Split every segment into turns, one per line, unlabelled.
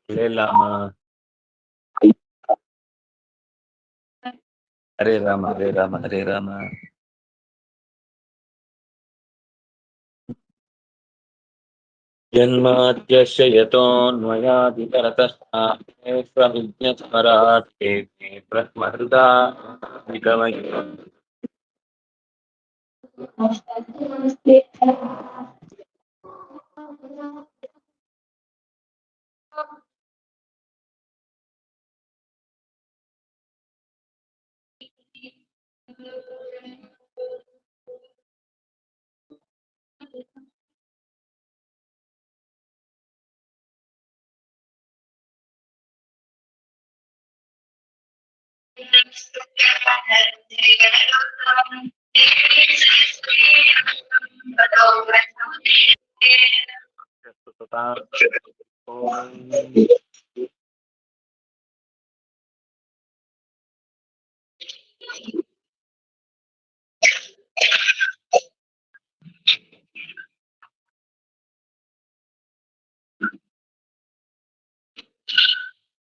हरे राम हरे राम हरे राम हरे राम। जन्माद्यस्य यतोऽन्वयादितरतः ब्रह्महृदायिकमयि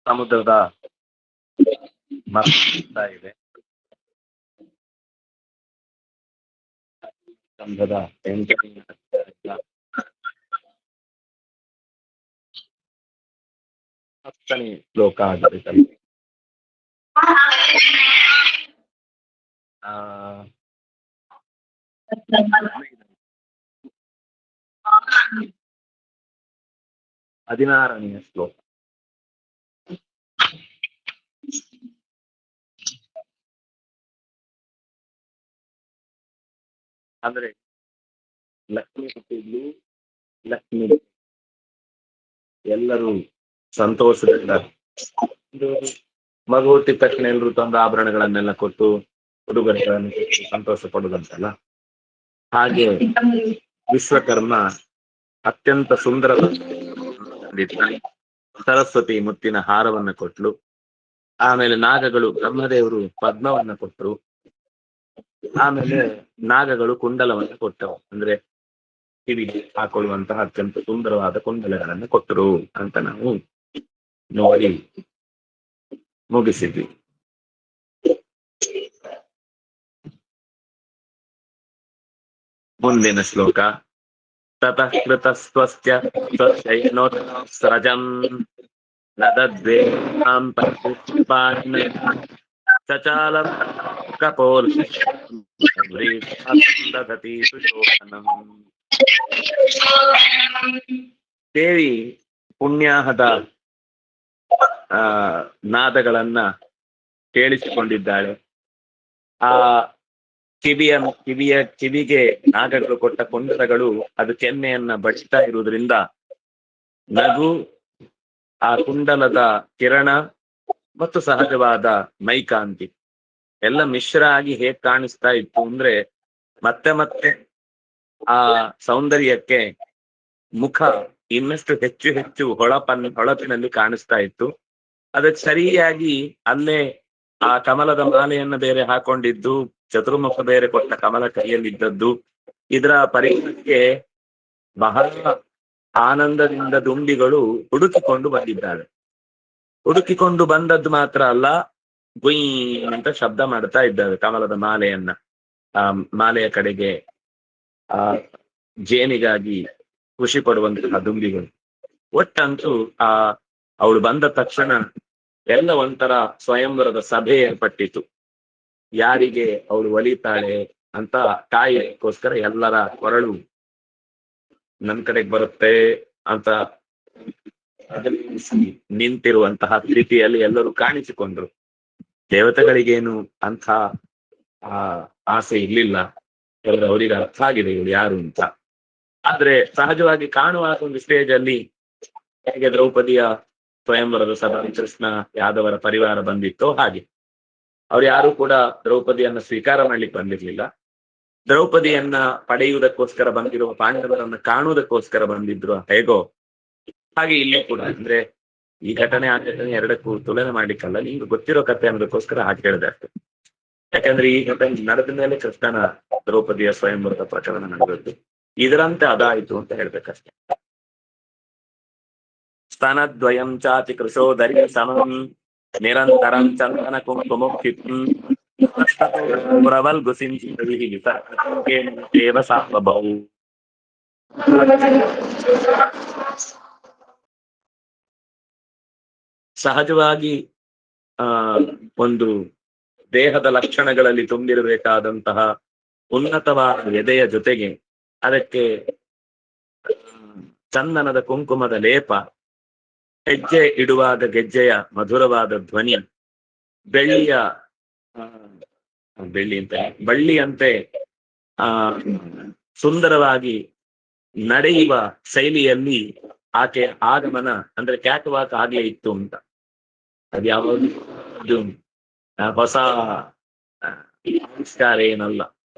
ಸಮುದ್ರದ ಮರ್ತಾ ಇದೆ. ಕಂದದ 8ನೇ ಅಧ್ಯಾಯ 10ನೇ ಶ್ಲೋಕ ಆಗಿದೆ. ಹದಿನಾರನೆಯ ಶ್ಲೋಕ. ಅಂದ್ರೆ ಲಕ್ಷ್ಮಿ ಹುಟ್ಟಿದ್ಲು, ಲಕ್ಷ್ಮಿ ಎಲ್ಲರೂ ಸಂತೋಷದಿಂದ ಮಗು ಹುಟ್ಟಿದ ತಕ್ಷಣ ಎಲ್ಲರೂ ತಂದ ಆಭರಣಗಳನ್ನೆಲ್ಲ ಕೊಟ್ಟು ಉಡುಗೊರೆಗಳನ್ನು ಕೊಟ್ಟು ಸಂತೋಷ ಪಡುದಂತಲ್ಲ. ಹಾಗೆ ವಿಶ್ವಕರ್ಮ ಅತ್ಯಂತ ಸುಂದರವಾದ ಸರಸ್ವತಿ ಮುತ್ತಿನ ಹಾರವನ್ನ ಕೊಟ್ಲು. ಆಮೇಲೆ ನಾಗಗಳು ಬ್ರಹ್ಮದೇವರು ಪದ್ಮವನ್ನ ಕೊಟ್ಟರು. ಆಮೇಲೆ ನಾಗಗಳು ಕುಂಡಲವನ್ನು ಕೊಟ್ಟವು, ಅಂದ್ರೆ ಕಿವಿಗೆ ಹಾಕೊಳ್ಳುವಂತಹ ಅತ್ಯಂತ ಸುಂದರವಾದ ಕುಂಡಲಗಳನ್ನು ಕೊಟ್ಟರು ಅಂತ ನಾವು ನೋಡಿ ಮುಗಿಸಿದ್ವಿ. ಮುಂದಿನ ಶ್ಲೋಕ. ತತಃ ಕೃತಸ್ತ್ವಸ್ಯ ಸೃಜಂ ನದದ್ವೇಷಾಂ ಪರಿಪಾಲನಂ ಚಚಾಲ ಕಪೋಲ್ ದಧತಿ ಸುಶೋಭನಂ. ದೇವಿ ಪುಣ್ಯಾಹದ ನಾದಗಳನ್ನ ಕೇಳಿಸಿಕೊಂಡಿದ್ದಾಳೆ. ಆ ಕಿವಿಗೆ ನಾಗಗಳು ಕೊಟ್ಟ ಕುಂಡಲಗಳು ಅದು ಕೆನ್ನೆಯನ್ನ ಬಡಿಸ್ತಾ ಇರುವುದರಿಂದ ನಗು, ಆ ಕುಂಡಲದ ಕಿರಣ ಮತ್ತು ಸಹಜವಾದ ಮೈಕಾಂತಿ ಎಲ್ಲ ಮಿಶ್ರ ಆಗಿ ಹೇಗ್ ಕಾಣಿಸ್ತಾ ಇತ್ತು ಅಂದ್ರೆ ಮತ್ತೆ ಮತ್ತೆ ಆ ಸೌಂದರ್ಯಕ್ಕೆ ಮುಖ ಇನ್ನಷ್ಟು ಹೆಚ್ಚು ಹೆಚ್ಚು ಹೊಳಪಿನಲ್ಲಿ ಕಾಣಿಸ್ತಾ ಇತ್ತು. ಅದಕ್ಕೆ ಸರಿಯಾಗಿ ಅಲ್ಲೇ ಆ ಕಮಲದ ಮಾಲೆಯನ್ನ ಬೇರೆ ಹಾಕೊಂಡಿದ್ದು, ಚತುರ್ಮುಖ ಬೇರೆ ಕೊಟ್ಟ ಕಮಲ ಕೈಯಲ್ಲಿದ್ದದ್ದು, ಇದರ ಪರಿಣಾಮಕ್ಕೆ ಬಹಳ ಆನಂದದಿಂದ ದುಂಬಿಗಳು ಹುಡುಕಿಕೊಂಡು ಬಂದಿದ್ದಾಳೆ. ಹುಡುಕಿಕೊಂಡು ಬಂದದ್ದು ಮಾತ್ರ ಅಲ್ಲ, ಗುಯ್ ಅಂತ ಶಬ್ದ ಮಾಡ್ತಾ ಇದ್ದಾವೆ ಕಮಲದ ಮಾಲೆಯನ್ನ. ಆ ಮಾಲೆಯ ಕಡೆಗೆ ಆ ಜೇನಿಗಾಗಿ ಖುಷಿ ಪಡುವಂತಹ ದುಂಬಿಗಳು. ಒಟ್ಟಂತೂ ಅವಳು ಬಂದ ತಕ್ಷಣ ಎಲ್ಲ ಒಂಥರ ಸ್ವಯಂವರದ ಸಭೆ ಏರ್ಪಟ್ಟಿತು. ಯಾರಿಗೆ ಅವಳು ಒಲಿತಾಳೆ ಅಂತ ಕಾಯಕೋಸ್ಕರ ಎಲ್ಲರ ಕೊರಳು ನನ್ ಕಡೆಗೆ ಬರುತ್ತೆ ಅಂತ ನಿಂತಿರುವಂತಹ ಸ್ಥಿತಿಯಲ್ಲಿ ಎಲ್ಲರೂ ಕಾಣಿಸಿಕೊಂಡ್ರು. ದೇವತೆಗಳಿಗೇನು ಅಂಥ ಆಸೆ ಇರ್ಲಿಲ್ಲ. ಅವರಿಗೆ ಅರ್ಥ ಆಗಿದೆ ಇವಳು ಯಾರು ಅಂತ. ಆದ್ರೆ ಸಹಜವಾಗಿ ಕಾಣುವ ಒಂದು ಸ್ಟೇಜ್ ಅಲ್ಲಿ ಹೇಗೆ ದ್ರೌಪದಿಯ ಸ್ವಯಂವರದ ಸಭಾ ಕೃಷ್ಣ ಯಾದವರ ಪರಿವಾರ ಬಂದಿತ್ತೋ ಹಾಗೆ ಅವ್ರು ಯಾರು ಕೂಡ ದ್ರೌಪದಿಯನ್ನ ಸ್ವೀಕಾರ ಮಾಡ್ಲಿಕ್ಕೆ ಬಂದಿರ್ಲಿಲ್ಲ. ದ್ರೌಪದಿಯನ್ನ ಪಡೆಯುವುದಕ್ಕೋಸ್ಕರ ಬಂದಿರುವ ಪಾಂಡವರನ್ನ ಕಾಣುವುದಕ್ಕೋಸ್ಕರ ಬಂದಿದ್ರು ಹೇಗೋ ಹಾಗೆ ಇಲ್ಲೂ ಕೂಡ. ಅಂದ್ರೆ ಈ ಘಟನೆ ಆ ಘಟನೆ ಎರಡಕ್ಕೂ ತುಲನೆ ಮಾಡ್ಲಿಕ್ಕಲ್ಲ, ನಿಮ್ಗೆ ಗೊತ್ತಿರೋ ಕಥೆ ಅನ್ನೋದಕ್ಕೋಸ್ಕರ ಹಾಗೆ ಹೇಳಿದೆ ಅಷ್ಟೆ. ಯಾಕಂದ್ರೆ ಈ ಘಟನೆ ನಡೆದ ಮೇಲೆ ಕೃಷ್ಣನ ದ್ರೌಪದಿಯ ಸ್ವಯಂವರದ ಪ್ರಕರಣ ನಡೆದದ್ದು. ಇದರಂತೆ ಅದಾಯಿತು ಅಂತ ಹೇಳ್ಬೇಕಷ್ಟೆ. ಸ್ತನದ್ವಯಂ ಚಾತಿ ಕೃಶೋದರಿ ಸಮಂ ನಿರಂತರಂ ಚಂದನ ಕುಂಕುಮೋಕ್ಷಿತಂ ಪ್ರವಲ್ಗು ಸಿಂಚಿದೇವ ಸಾಂಬಭೌ. ಸಹಜವಾಗಿ ಒಂದು ದೇಹದ ಲಕ್ಷಣಗಳಲ್ಲಿ ತುಂಬಿರಬೇಕಾದಂತಹ ಉನ್ನತವಾದ ಎದೆಯ ಜೊತೆಗೆ ಅದಕ್ಕೆ ಚಂದನದ ಕುಂಕುಮದ ಲೇಪ, ಹೆಜ್ಜೆ ಇಡುವಾಗ ಗೆಜ್ಜೆಯ ಮಧುರವಾದ ಧ್ವನಿ, ಬಳ್ಳಿಯಂತೆ ಸುಂದರವಾಗಿ ನಡೆಯುವ ಶೈಲಿಯಲ್ಲಿ ಆಕೆ ಆಗಮನ ಅಂದ್ರೆ ಕ್ಯಾಟ್ ವಾಕ್ ಆಗ್ಲೇ ಇತ್ತು ಅಂತ. ಅದ್ಯಾವುದು ಹೊಸ ಆವಿಷ್ಕಾರ ಏನಲ್ಲ.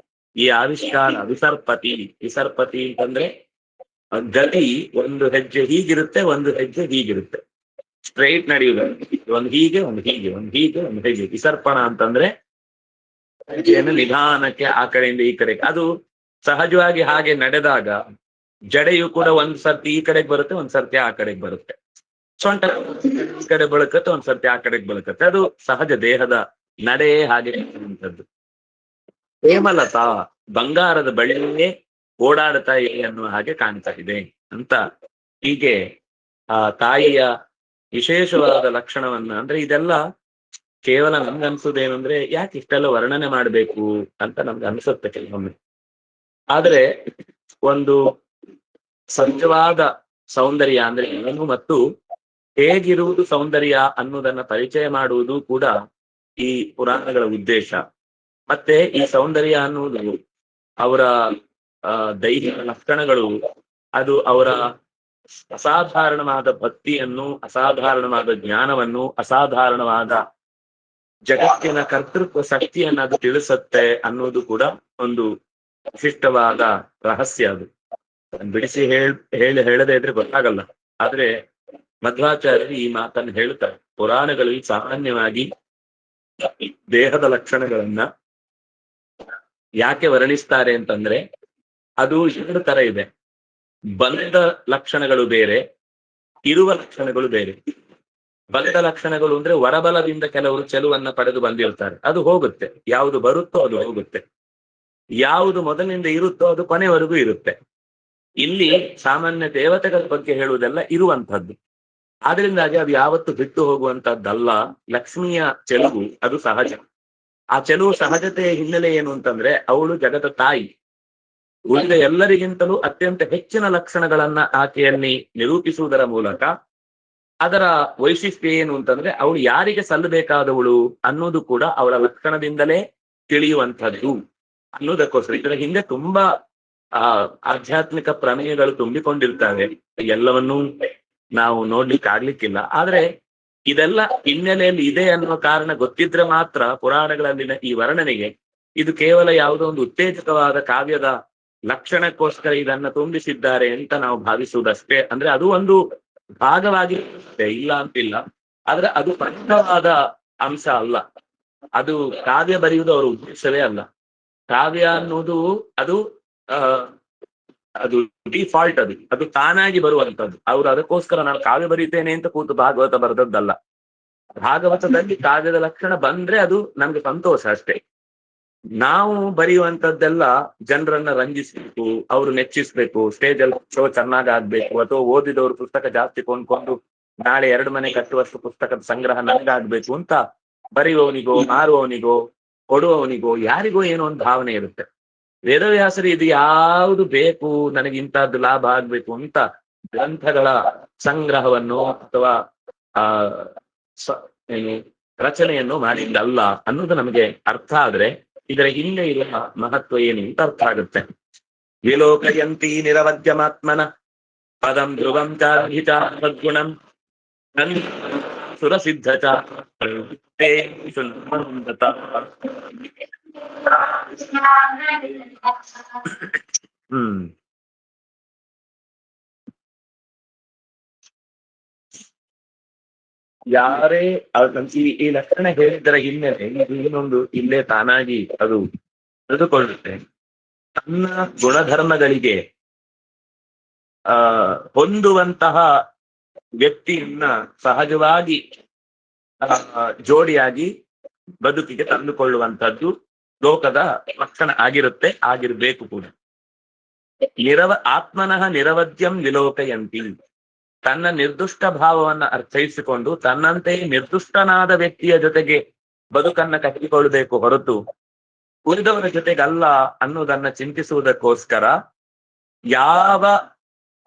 ಈ ಆವಿಷ್ಕಾರ ವಿಸರ್ಪತಿ ಅಂತಂದ್ರೆ ಗತಿ ಒಂದು ಹೆಜ್ಜೆ ಹೀಗಿರುತ್ತೆ, ಒಂದು ಹೆಜ್ಜೆ ಹೀಗಿರುತ್ತೆ, ಸ್ಟ್ರೈಟ್ ನಡೆಯುವುದು. ಒಂದು ಹೀಗೆ ಒಂದು ಹೀಗೆ, ಒಂದು ಹೀಗೆ ಒಂದು ಹೆಜ್ಜೆ. ವಿಸರ್ಪಣ ಅಂತಂದ್ರೆ ಹೆಜ್ಜೆಯನ್ನು ನಿಧಾನಕ್ಕೆ ಆ ಕಡೆಯಿಂದ ಈ ಕಡೆಗೆ. ಅದು ಸಹಜವಾಗಿ ಹಾಗೆ ನಡೆದಾಗ ಜಡೆಯು ಕೂಡ ಒಂದ್ ಸರ್ತಿ ಈ ಕಡೆಗೆ ಬರುತ್ತೆ, ಒಂದ್ ಸರ್ತಿ ಆ ಕಡೆಗೆ ಬರುತ್ತೆ. ಸೊಂಟ ಈ ಕಡೆ ಬಳಕತ್ತೆ, ಒಂದ್ ಸರ್ತಿ ಆ ಕಡೆಗೆ ಬಳಕತ್ತೆ. ಅದು ಸಹಜ ದೇಹದ ನಡೆಯೇ ಹಾಗೆ ಇರುವಂಥದ್ದು. ಹೇಮಲತಾ ಬಂಗಾರದ ಬಳ್ಳಿಯೇ ಓಡಾಡ್ತಾ ಇದೆ ಅನ್ನುವ ಹಾಗೆ ಕಾಣ್ತಾ ಇದೆ ಅಂತ. ಹೀಗೆ ಆ ತಾಯಿಯ ವಿಶೇಷವಾದ ಲಕ್ಷಣವನ್ನ, ಅಂದ್ರೆ ಇದೆಲ್ಲ ಕೇವಲ ನಮ್ಗೆ ಅನ್ಸುದೇನು ಅಂದ್ರೆ ಯಾಕೆ ಇಷ್ಟೆಲ್ಲ ವರ್ಣನೆ ಮಾಡ್ಬೇಕು ಅಂತ ನಮ್ಗೆ ಅನ್ಸುತ್ತೆ ಕೆಲವೊಮ್ಮೆ. ಆದ್ರೆ ಒಂದು ಸಹಜವಾದ ಸೌಂದರ್ಯ ಅಂದ್ರೆ ಏನು ಮತ್ತು ಹೇಗಿರುವುದು ಸೌಂದರ್ಯ ಅನ್ನೋದನ್ನ ಪರಿಚಯ ಮಾಡುವುದು ಕೂಡ ಈ ಪುರಾಣಗಳ ಉದ್ದೇಶ. ಮತ್ತೆ ಈ ಸೌಂದರ್ಯ ಅನ್ನುವುದು ಅವರ ದೈಹಿಕ ಲಕ್ಷಣಗಳು, ಅದು ಅವರ ಅಸಾಧಾರಣವಾದ ಭಕ್ತಿಯನ್ನು, ಅಸಾಧಾರಣವಾದ ಜ್ಞಾನವನ್ನು, ಅಸಾಧಾರಣವಾದ ಜಗತ್ತಿನ ಕರ್ತೃತ್ವ ಶಕ್ತಿಯನ್ನು ಅದು ತಿಳಿಸುತ್ತೆ ಅನ್ನೋದು ಕೂಡ ಒಂದು ವಿಶಿಷ್ಟವಾದ ರಹಸ್ಯ. ಅದು ಬಿಡಿಸಿ ಹೇಳದೇ ಇದ್ರೆ ಗೊತ್ತಾಗಲ್ಲ. ಆದ್ರೆ ಮಧ್ವಾಚಾರ್ಯರು ಈ ಮಾತನ್ನು ಹೇಳ್ತಾರೆ. ಪುರಾಣಗಳಲ್ಲಿ ಸಾಮಾನ್ಯವಾಗಿ ದೇಹದ ಲಕ್ಷಣಗಳನ್ನ ಯಾಕೆ ವರ್ಣಿಸ್ತಾರೆ ಅಂತಂದ್ರೆ ಅದು ಎರಡು ತರ ಇದೆ. ಬಂದ ಲಕ್ಷಣಗಳು ಬೇರೆ, ಇರುವ ಲಕ್ಷಣಗಳು ಬೇರೆ. ಬಂದ ಲಕ್ಷಣಗಳು ಅಂದ್ರೆ ವರಬಲದಿಂದ ಕೆಲವರು ಚೆಲುವನ್ನ ಪಡೆದು ಬಂದಿರ್ತಾರೆ, ಅದು ಹೋಗುತ್ತೆ. ಯಾವುದು ಬರುತ್ತೋ ಅದು ಹೋಗುತ್ತೆ. ಯಾವುದು ಮೊದಲಿನಿಂದ ಇರುತ್ತೋ ಅದು ಕೊನೆವರೆಗೂ ಇರುತ್ತೆ. ಇಲ್ಲಿ ಸಾಮಾನ್ಯ ದೇವತೆಗಳ ಬಗ್ಗೆ ಹೇಳುವುದೆಲ್ಲ ಇರುವಂತಹದ್ದು. ಆದ್ರಿಂದಾಗಿ ಅದು ಯಾವತ್ತು ಬಿಟ್ಟು ಹೋಗುವಂತಹದ್ದಲ್ಲ. ಲಕ್ಷ್ಮಿಯ ಚೆಲುವು ಅದು ಸಹಜ. ಆ ಚೆಲುವು ಸಹಜತೆಯ ಹಿನ್ನೆಲೆ ಏನು ಅಂತಂದ್ರೆ ಅವಳು ಜಗದ ತಾಯಿ. ಉಳಿದ ಎಲ್ಲರಿಗಿಂತಲೂ ಅತ್ಯಂತ ಹೆಚ್ಚಿನ ಲಕ್ಷಣಗಳನ್ನ ಆಕೆಯಲ್ಲಿ ನಿರೂಪಿಸುವುದರ ಮೂಲಕ ಅದರ ವೈಶಿಷ್ಟ್ಯ ಏನು ಅಂತಂದ್ರೆ ಅವಳು ಯಾರಿಗೆ ಸಲ್ಲಬೇಕಾದವಳು ಅನ್ನೋದು ಕೂಡ ಅವಳ ಲಕ್ಷಣದಿಂದಲೇ ತಿಳಿಯುವಂಥದ್ದು ಅನ್ನೋದಕ್ಕೋಸ್ಕರ. ಇದರ ಹಿಂದೆ ತುಂಬಾ ಆಧ್ಯಾತ್ಮಿಕ ಪ್ರಮೇಯಗಳು ತುಂಬಿಕೊಂಡಿರ್ತವೆ. ಎಲ್ಲವನ್ನೂ ನಾವು ನೋಡ್ಲಿಕ್ಕೆ ಆಗ್ಲಿಕ್ಕಿಲ್ಲ. ಆದ್ರೆ ಇದೆಲ್ಲ ಹಿನ್ನೆಲೆಯಲ್ಲಿ ಇದೆ ಅನ್ನುವ ಕಾರಣ ಗೊತ್ತಿದ್ರೆ ಮಾತ್ರ ಪುರಾಣಗಳಲ್ಲಿನ ಈ ವರ್ಣನೆಗೆ ಇದು ಕೇವಲ ಯಾವುದೋ ಒಂದು ಉತ್ತೇಜಕವಾದ ಕಾವ್ಯದ ಲಕ್ಷಣಕ್ಕೋಸ್ಕರ ಇದನ್ನ ತುಂಬಿಸಿದ್ದಾರೆ ಅಂತ ನಾವು ಭಾವಿಸುವುದಷ್ಟೇ. ಅಂದ್ರೆ ಅದು ಒಂದು ಭಾಗವಾಗಿ ಇಲ್ಲ ಅಂತಿಲ್ಲ, ಆದ್ರೆ ಅದು ಪ್ರಮುಖವಾದ ಅಂಶ ಅಲ್ಲ. ಅದು ಕಾವ್ಯ ಬರೆಯುವುದು ಅವರ ಉದ್ದೇಶವೇ ಅಲ್ಲ. ಕಾವ್ಯ ಅನ್ನೋದು ಅದು ಅದು ಡಿಫಾಲ್ಟ್, ಅದು ತಾನಾಗಿ ಬರುವಂತದ್ದು. ಅವ್ರು ಅದಕ್ಕೋಸ್ಕರ ನಾನು ಕಾವ್ಯ ಬರೀತೇನೆ ಅಂತ ಕೂತು ಭಾಗವತ ಬರೆದದ್ದಲ್ಲ. ಭಾಗವತದಲ್ಲಿ ಕಾವ್ಯದ ಲಕ್ಷಣ ಬಂದ್ರೆ ಅದು ನಮ್ಗೆ ಸಂತೋಷ ಅಷ್ಟೇ. ನಾವು ಬರೆಯುವಂತದ್ದೆಲ್ಲ ಜನರನ್ನ ರಂಜಿಸ್ಬೇಕು, ಅವ್ರು ನೆಚ್ಚಿಸ್ಬೇಕು, ಸ್ಟೇಜಲ್ಲಿ ಶೋ ಚೆನ್ನಾಗಾಗ್ಬೇಕು, ಅಥವಾ ಓದಿದವರು ಪುಸ್ತಕ ಜಾಸ್ತಿ ಕೊಂಡ್ಕೊಂಡು ನಾಳೆ 2 ಮನೆ ಕಟ್ಟುವಷ್ಟು ಪುಸ್ತಕದ ಸಂಗ್ರಹ ನನಗಾಗ್ಬೇಕು ಅಂತ ಬರೆಯುವವನಿಗೋ, ಮಾರುವವನಿಗೋ, ಕೊಡುವವನಿಗೋ, ಯಾರಿಗೋ ಏನೋ ಒಂದು ಭಾವನೆ ಇರುತ್ತೆ. ವೇದವ್ಯಾಸರು ಇದು ಯಾವುದು ಬೇಕು, ನನಗೆ ಇಂತಹದ್ದು ಲಾಭ ಆಗ್ಬೇಕು ಅಂತ ಗ್ರಂಥಗಳ ಸಂಗ್ರಹವನ್ನು ಅಥವಾ ರಚನೆಯನ್ನು ಮಾಡಿದ್ದಲ್ಲ ಅನ್ನೋದು ನಮಗೆ ಅರ್ಥ ಆದ್ರೆ ಇದರ ಹಿಂದೆ ಇರುವ ಮಹತ್ವ ಏನು ಅಂತ ಅರ್ಥ ಆಗುತ್ತೆ. ವಿಲೋಕಯಂತಿ ನಿರವದ್ಯಮಾತ್ಮನ ಪದಂ ಧ್ರುವಂ ಚಾರ್ಹಿತಾಗುಣಂ ಸುರಸಿದ್ಧ ಯಾರೇ ಈ ಲಕ್ಷಣ ಹೇಳಿದ್ದರ ಹಿನ್ನೆಲೆ ಇದು ಇನ್ನೊಂದು ಇಲ್ಲೇ ತಾನಾಗಿ ಅದು ತಿಳಿದುಕೊಳ್ಳುತ್ತೆ. ತನ್ನ ಗುಣಧರ್ಮಗಳಿಗೆ ಹೊಂದುವಂತಹ ವ್ಯಕ್ತಿಯನ್ನ ಸಹಜವಾಗಿ ಜೋಡಿಯಾಗಿ ಬದುಕಿಗೆ ತಂದುಕೊಳ್ಳುವಂತದ್ದು ಲೋಕದ ಲಕ್ಷಣ ಆಗಿರ್ಬೇಕು ಕೂಡ. ಆತ್ಮನಃ ನಿರವದ್ಯಂ ವಿಲೋಕಯಂತಿ, ತನ್ನ ನಿರ್ದುಷ್ಟ ಭಾವವನ್ನ ಅರ್ಥೈಸಿಕೊಂಡು ತನ್ನಂತೆಯೇ ನಿರ್ದುಷ್ಟನಾದ ವ್ಯಕ್ತಿಯ ಜೊತೆಗೆ ಬದುಕನ್ನ ಕಟ್ಟಿಕೊಳ್ಳಬೇಕು ಹೊರತು ಉಳಿದವರ ಜೊತೆಗಲ್ಲ ಅನ್ನೋದನ್ನ ಚಿಂತಿಸುವುದಕ್ಕೋಸ್ಕರ ಯಾವ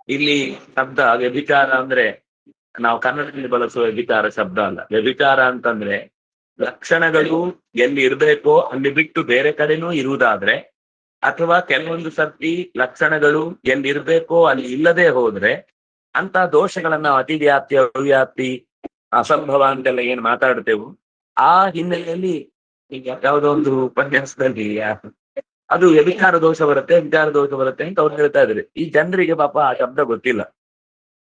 ಇಲ್ಲಿ ಶಬ್ದ ವ್ಯಭಿಚಾರ ಅಂದ್ರೆ ನಾವು ಕನ್ನಡದಲ್ಲಿ ಬಳಸುವ ವ್ಯಭಿಚಾರ ಶಬ್ದ ಅಲ್ಲ. ವ್ಯಭಿಚಾರ ಅಂತಂದ್ರೆ ಲಕ್ಷಣಗಳು ಎಲ್ಲಿ ಇರ್ಬೇಕೋ ಅಲ್ಲಿ ಬಿಟ್ಟು ಬೇರೆ ಕಡೆನೂ ಇರುವುದಾದ್ರೆ, ಅಥವಾ ಕೆಲವೊಂದು ಸರ್ತಿ ಲಕ್ಷಣಗಳು ಎಲ್ಲಿ ಇರ್ಬೇಕೋ ಅಲ್ಲಿ ಇಲ್ಲದೆ ಹೋದ್ರೆ ಅಂತ ದೋಷಗಳನ್ನ ಅತಿವ್ಯಾಪ್ತಿ, ಅವ್ಯಾಪ್ತಿ, ಅಸಂಭವ ಅಂತೆಲ್ಲ ಏನ್ ಮಾತಾಡ್ತೇವೆ, ಆ ಹಿನ್ನೆಲೆಯಲ್ಲಿ ಈಗ ಯಾವುದೋ ಒಂದು ಉಪನ್ಯಾಸದಲ್ಲಿ ಅದು ವ್ಯಭಿಚಾರ ದೋಷ ಬರುತ್ತೆ, ವಿಚಾರ ದೋಷ ಬರುತ್ತೆ ಅಂತ ಅವ್ರು ಹೇಳ್ತಾ ಇದ್ರು. ಈ ಜನರಿಗೆ ಪಾಪ ಆ ಶಬ್ದ ಗೊತ್ತಿಲ್ಲ.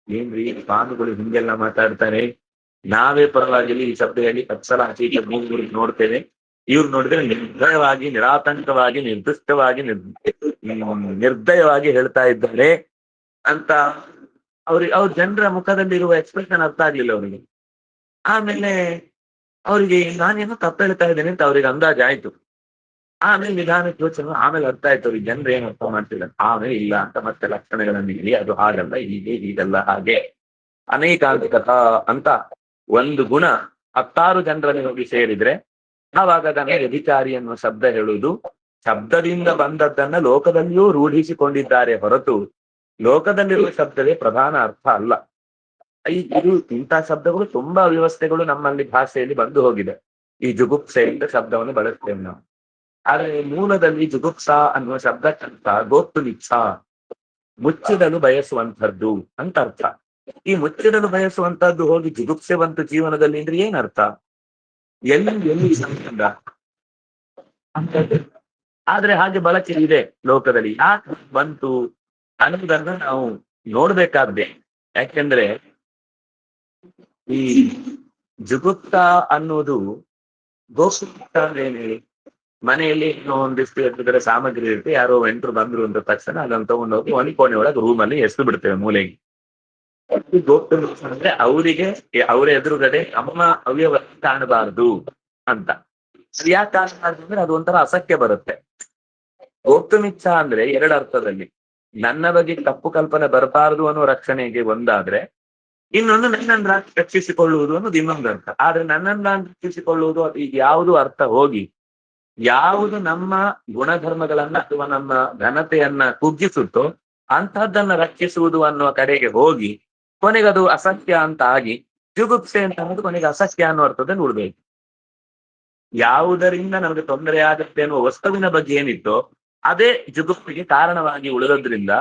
ಏನ್ರಿ ಸ್ವಾಮಿಗಳು ಹಿಂಗೆಲ್ಲ ಮಾತಾಡ್ತಾರೆ, ನಾವೇ ಪರವಾಗಿಲ್ಲ ಈ ಶಬ್ದ ಹೇಳಿ ಸಲ ಆಚೀಚೆ ನೋಡ್ತೇವೆ, ಇವ್ರು ನೋಡಿದ್ರೆ ನಿರ್ದಯವಾಗಿ, ನಿರಾತಂಕವಾಗಿ, ನಿರ್ದಿಷ್ಟವಾಗಿ, ನಿರ್ದಯವಾಗಿ ಹೇಳ್ತಾ ಇದ್ದಾರೆ ಅಂತ ಅವ್ರ ಜನರ ಮುಖದಲ್ಲಿರುವ ಎಕ್ಸ್ಪ್ರೆಷನ್ ಅರ್ಥ ಆಗ್ಲಿಲ್ಲ ಅವರಿಗೆ. ಆಮೇಲೆ ಅವರಿಗೆ ನಾನೇನೋ ತಪ್ಪು ಹೇಳ್ತಾ ಇದ್ದೇನೆ ಅಂತ ಅವ್ರಿಗೆ ಅಂದಾಜ್ ಆಯ್ತು. ಆಮೇಲೆ ನಿಧಾನಕ್ಕೆ ಯೋಚನೆ, ಆಮೇಲೆ ಅರ್ಥ ಆಯ್ತು ಅವ್ರಿಗೆ ಜನರು ಏನು ಅರ್ಥ ಮಾಡ್ತಿಲ್ಲ. ಆಮೇಲೆ ಇಲ್ಲ ಅಂತ ಮತ್ತೆ ಲಕ್ಷಣಗಳನ್ನು ಹೇಳಿ ಅದು ಹಾಗಲ್ಲ, ಹೀಗಲ್ಲ, ಹಾಗೆ ಅನೇಕಾಂತಿಕತಾ ಅಂತ ಒಂದು ಗುಣ 10 ಜನರಲ್ಲಿ ಹೋಗಿ ಸೇರಿದ್ರೆ ಆವಾಗ ಅದನ್ನ ವ್ಯಭಿಚಾರಿ ಅನ್ನುವ ಶಬ್ದ ಹೇಳುವುದು. ಶಬ್ದದಿಂದ ಬಂದದ್ದನ್ನ ಲೋಕದಲ್ಲಿಯೂ ರೂಢಿಸಿಕೊಂಡಿದ್ದಾರೆ ಹೊರತು ಲೋಕದಲ್ಲಿರುವ ಶಬ್ದವೇ ಪ್ರಧಾನ ಅರ್ಥ ಅಲ್ಲ. ಇದು ಇಂಥ ಶಬ್ದಗಳು ತುಂಬಾ ವ್ಯವಸ್ಥೆಗಳು ನಮ್ಮಲ್ಲಿ ಭಾಷೆಯಲ್ಲಿ ಬಂದು ಹೋಗಿದೆ. ಈ ಜುಗುಪ್ಸೆ ಅಂತ ಶಬ್ದವನ್ನು ಬಳಸ್ತೇವೆ ನಾವು. ಆದ್ರೆ ಮೂಲದಲ್ಲಿ ಜುಗುಪ್ಸಾ ಅನ್ನುವ ಶಬ್ದಕ್ಕಂತ ಗೋತ್ತುನಿಚ್ಛ, ಮುಚ್ಚಿಡಲು ಬಯಸುವಂತಹದ್ದು ಅಂತ ಅರ್ಥ. ಈ ಮುಚ್ಚಿಡಲು ಬಯಸುವಂತಹದ್ದು ಹೋಗಿ ಜುಗುಪ್ಸೆ ಬಂತು ಜೀವನದಲ್ಲಿ ಅಂದ್ರೆ ಏನ್ ಅರ್ಥ? ಎಲ್ಲಿ ಸಂಬಂಧ ಅಂತ. ಆದ್ರೆ ಹಾಗೆ ಬಳಕೆ ಇದೆ ಲೋಕದಲ್ಲಿ. ಯಾಕೆ ಬಂತು ಅನ್ನೋದನ್ನ ನಾವು ನೋಡ್ಬೇಕಾದ್ದೆ. ಯಾಕೆಂದ್ರೆ ಈ ಜುಗುಪ್ತ ಅನ್ನೋದು ಗೋಸುಪ್ತ ಅಂದ್ರೆ ಏನ್ ಹೇಳಿ, ಮನೆಯಲ್ಲಿ ಒಂದಿಷ್ಟು ಎತ್ತಿದ್ರೆ ಸಾಮಗ್ರಿ ಇರುತ್ತೆ, ಯಾರೋ ಎಂಟ್ರು ಬಂದ್ರು ಅಂದ ತಕ್ಷಣ ಅದನ್ನ ತಗೊಂಡೋಗಿ ಒಂದು ಕೋಣೆ ಒಳಗೆ ರೂಮಲ್ಲಿ ಎಸ್ದು ಬಿಡ್ತೇವೆ ಮೂಲೆಗೆ. ಗೋಪ್ತ ಅಂದ್ರೆ ಅವರಿಗೆ ಅವರ ಎದುರುಗಡೆ ನಮ್ಮ ಅವ್ಯವಹಾರ ಕಾಣಬಾರ್ದು ಅಂತ. ಅದು ಯಾಕೆ ಕಾಣಬಾರ್ದು ಅಂದ್ರೆ ಅದು ಒಂಥರ ಅಸಖ್ಯ ಬರುತ್ತೆ. ಗೋಪ್ತಮಿಚ್ಛ ಅಂದ್ರೆ 2 ಅರ್ಥದಲ್ಲಿ. ನನ್ನ ಬಗ್ಗೆ ತಪ್ಪು ಕಲ್ಪನೆ ಬರಬಾರದು ಅನ್ನೋ ರಕ್ಷಣೆಗೆ ಒಂದಾದ್ರೆ, ಇನ್ನೊಂದು ನನ್ನನ್ನ ರಕ್ಷಿಸಿಕೊಳ್ಳುವುದು ಅನ್ನೋದು ಇನ್ನೊಂದು ಅರ್ಥ. ಆದ್ರೆ ನನ್ನನ್ನ ರಕ್ಷಿಸಿಕೊಳ್ಳುವುದು ಈಗ ಯಾವುದು ಅರ್ಥ ಹೋಗಿ ಯಾವುದು ನಮ್ಮ ಗುಣಧರ್ಮಗಳನ್ನ ಅಥವಾ ನಮ್ಮ ಘನತೆಯನ್ನ ಕುಗ್ಗಿಸುತ್ತೋ ಅಂತಹದ್ದನ್ನ ರಕ್ಷಿಸುವುದು ಅನ್ನುವ ಕಡೆಗೆ ಹೋಗಿ ಕೊನೆಗೆ ಅದು ಅಸತ್ಯ ಅಂತ ಆಗಿ ಜುಗುಪ್ಸೆ ಅಂತ ಅನ್ನೋದು ಕೊನೆಗೆ ಅಸತ್ಯ ಅನ್ನೋ ಅರ್ಥದಲ್ಲಿ ಉಳ್ಬೇಕು. ಯಾವುದರಿಂದ ನಮಗೆ ತೊಂದರೆ ಆಗುತ್ತೆ ಅನ್ನುವ ವಸ್ತುವಿನ ಬಗ್ಗೆ ಏನಿತ್ತೋ ಅದೇ ಜುಗುಪ್ಸಿಗೆ ಕಾರಣವಾಗಿ ಉಳಿದದ್ರಿಂದ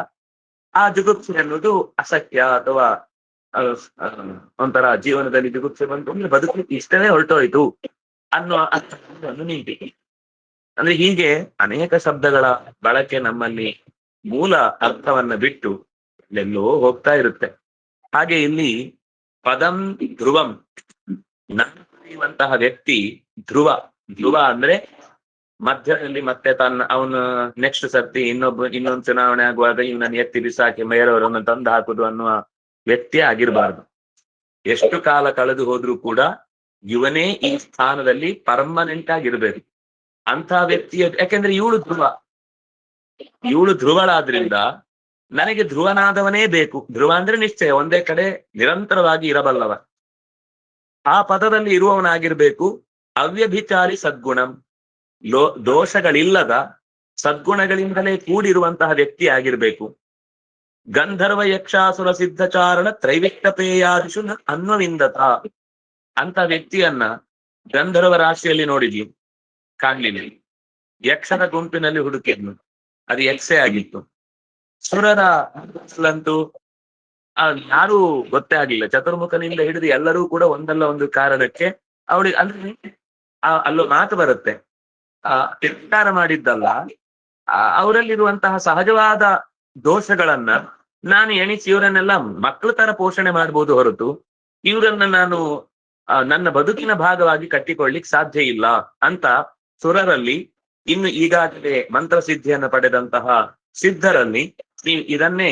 ಆ ಜುಗುಪ್ಸೆ ಅನ್ನೋದು ಅಸತ್ಯ ಅಥವಾ ಒಂಥರ ಜೀವನದಲ್ಲಿ ಜುಗುಪ್ಸೆ ಬಂತು ಅಂದ್ರೆ ಬದುಕಲಿಕ್ಕೆ ಇಷ್ಟವೇ ಹೊರಟೋಯ್ತು ಅನ್ನೋ ಅರ್ಥವನ್ನು ನೀಡಿ. ಅಂದ್ರೆ ಹೀಗೆ ಅನೇಕ ಶಬ್ದಗಳ ಬಳಕೆ ನಮ್ಮಲ್ಲಿ ಮೂಲ ಅರ್ಥವನ್ನ ಬಿಟ್ಟು ಎಲ್ಲೆಲ್ಲೋ ಹೋಗ್ತಾ ಇರುತ್ತೆ. ಹಾಗೆ ಇಲ್ಲಿ ಪದಂ ಧ್ರುವಂ, ನಡೆಯುವಂತಹ ವ್ಯಕ್ತಿ ಧ್ರುವ ಅಂದ್ರೆ ಮಧ್ಯದಲ್ಲಿ ಮತ್ತೆ ಅವನು ನೆಕ್ಸ್ಟ್ ಸರ್ತಿ ಇನ್ನೊಂದು ಚುನಾವಣೆ ಆಗುವಾಗ ಇವನನ್ನು ಎತ್ತಿ ಬಿಸಾಕಿ ಬೇರೆಯವರನ್ನು ತಂದು ಹಾಕುದು ಅನ್ನುವ ವ್ಯಕ್ತಿ ಆಗಿರಬಾರ್ದು. ಎಷ್ಟು ಕಾಲ ಕಳೆದು ಹೋದ್ರೂ ಕೂಡ ಇವನೇ ಈ ಸ್ಥಾನದಲ್ಲಿ ಪರ್ಮನೆಂಟ್ ಆಗಿರ್ಬೇಕು ಅಂತ ವ್ಯಕ್ತಿಯ. ಯಾಕೆಂದ್ರೆ ಇವಳು ಧ್ರುವಳಾದ್ರಿಂದ ನನಗೆ ಧ್ರುವನಾದವನೇ ಬೇಕು. ಧ್ರುವ ಅಂದ್ರೆ ನಿಶ್ಚಯ, ಒಂದೇ ಕಡೆ ನಿರಂತರವಾಗಿ ಇರಬಲ್ಲವ, ಆ ಪದದಲ್ಲಿ ಇರುವವನಾಗಿರ್ಬೇಕು. ಅವ್ಯಭಿಚಾರಿ ಸದ್ಗುಣಂ, ದೋಷಗಳಿಲ್ಲದ ಸದ್ಗುಣಗಳಿಂದಲೇ ಕೂಡಿರುವಂತಹ ವ್ಯಕ್ತಿ ಆಗಿರ್ಬೇಕು. ಗಂಧರ್ವ ಯಕ್ಷಾಸುರ ಸಿದ್ಧಚಾರಣ ತ್ರೈವಿಕ್ತಪೇಯಾದಿಷು ಅನ್ವವಿಂದತ ಅಂತ ವ್ಯಕ್ತಿಯನ್ನ ಗಂಧರ್ವ ರಾಶಿಯಲ್ಲಿ ನೋಡಿದ್ಲು, ಕಾಣ್ಲಿಲ್ಲ. ಯಕ್ಷರ ಗುಂಪಿನಲ್ಲಿ ಹುಡುಕಿದ್ನು, ಅದು ಯಕ್ಷೆ ಆಗಿತ್ತು. ಸುರರ ಅಂತೂ ಯಾರೂ ಗೊತ್ತೇ ಆಗ್ಲಿಲ್ಲ. ಚತುರ್ಮುಖನಿಂದ ಹಿಡಿದು ಎಲ್ಲರೂ ಕೂಡ ಒಂದಲ್ಲ ಒಂದು ಕಾರಣಕ್ಕೆ ಅವಳಿಗೆ ಅಂದ್ರೆ ಅಲ್ಲೂ ಮಾತು ಬರುತ್ತೆ, ತಿರಸ್ಕಾರ ಮಾಡಿದ್ದಲ್ಲ, ಅವರಲ್ಲಿರುವಂತಹ ಸಹಜವಾದ ದೋಷಗಳನ್ನ ನಾನು ಎಣಿಸಿ ಇವರನ್ನೆಲ್ಲ ಮಕ್ಕಳ ತರ ಪೋಷಣೆ ಮಾಡ್ಬೋದು ಹೊರತು ಇವರನ್ನ ನಾನು ನನ್ನ ಬದುಕಿನ ಭಾಗವಾಗಿ ಕಟ್ಟಿಕೊಳ್ಳಿಕ್ ಸಾಧ್ಯ ಇಲ್ಲ ಅಂತ ಸುರರಲ್ಲಿ, ಇನ್ನು ಈಗಾಗಲೇ ಮಂತ್ರಸಿದ್ಧಿಯನ್ನು ಪಡೆದಂತಹ ಸಿದ್ಧರಲ್ಲಿ ಇದನ್ನೇ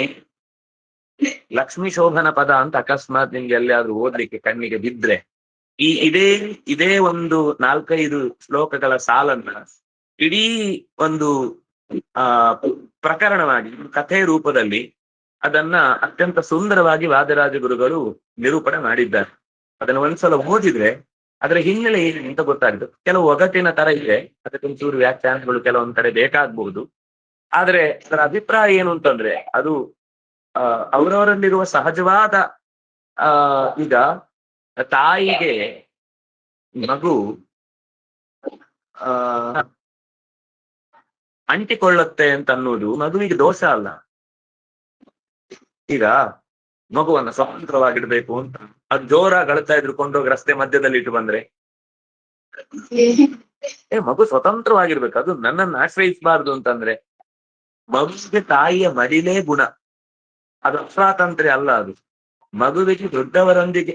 ಲಕ್ಷ್ಮೀ ಶೋಭನ ಪದ ಅಂತ ಅಕಸ್ಮಾತ್ ನಿಮ್ಗೆ ಎಲ್ಲಿಯಾದ್ರೂ ಓದ್ಲಿಕ್ಕೆ ಕಣ್ಣಿಗೆ ಬಿದ್ರೆ ಇದೇ ಇದೇ ಒಂದು 4-5 ಶ್ಲೋಕಗಳ ಸಾಲನ್ನ ಇಡೀ ಒಂದು ಆ ಪ್ರಕರಣವಾಗಿ ಕಥೆ ರೂಪದಲ್ಲಿ ಅದನ್ನ ಅತ್ಯಂತ ಸುಂದರವಾಗಿ ವಾದರಾಜ ಗುರುಗಳು ನಿರೂಪಣೆ ಮಾಡಿದ್ದಾರೆ. ಅದನ್ನ ಒಂದ್ಸಲ ಓದಿದ್ರೆ ಅದರ ಹಿನ್ನೆಲೆ ಏನು ಅಂತ ಗೊತ್ತಾಗುತ್ತೆ. ಕೆಲವು ಒಗಟಿನ ತರ ಇದೆ, ಅದಕ್ಕೆ ಒಂಚೂರು ವ್ಯಾಖ್ಯಾನಗಳು ಕೆಲವೊಂದ್ ಕಡೆ ಬೇಕಾಗ್ಬಹುದು. ಆದ್ರೆ ಅದರ ಅಭಿಪ್ರಾಯ ಏನು ಅಂತಂದ್ರೆ ಅದು ಅವರವರಲ್ಲಿರುವ ಸಹಜವಾದ ಈಗ ತಾಯಿಗೆ ಮಗು ಅಂಟಿಕೊಳ್ಳುತ್ತೆ ಅಂತ ಅನ್ನೋದು ಮಗುವಿಗೆ ದೋಷ ಅಲ್ಲ. ಈಗ ಮಗುವನ್ನ ಸ್ವತಂತ್ರವಾಗಿಡ್ಬೇಕು ಅಂತ ಅದು ಜೋರಾಗಿ ಅಳ್ತಾ ಇದ್ರು ಕೊಂಡೋಗಿ ರಸ್ತೆ ಮಧ್ಯದಲ್ಲಿ ಇಟ್ಟು ಬಂದ್ರೆ ಮಗು ಸ್ವತಂತ್ರವಾಗಿರ್ಬೇಕು, ಅದು ನನ್ನನ್ನು ಆಶ್ರಯಿಸಬಾರ್ದು ಅಂತಂದ್ರೆ ಮಗುವಿಗೆ ತಾಯಿಯ ಮಡಿಲೇ ಗುಣ, ಅದು ಅಸ್ವಾತಂತ್ರ್ಯ ಅಲ್ಲ. ಅದು ಮಗುವಿಗೆ ದೊಡ್ಡವರೊಂದಿಗೆ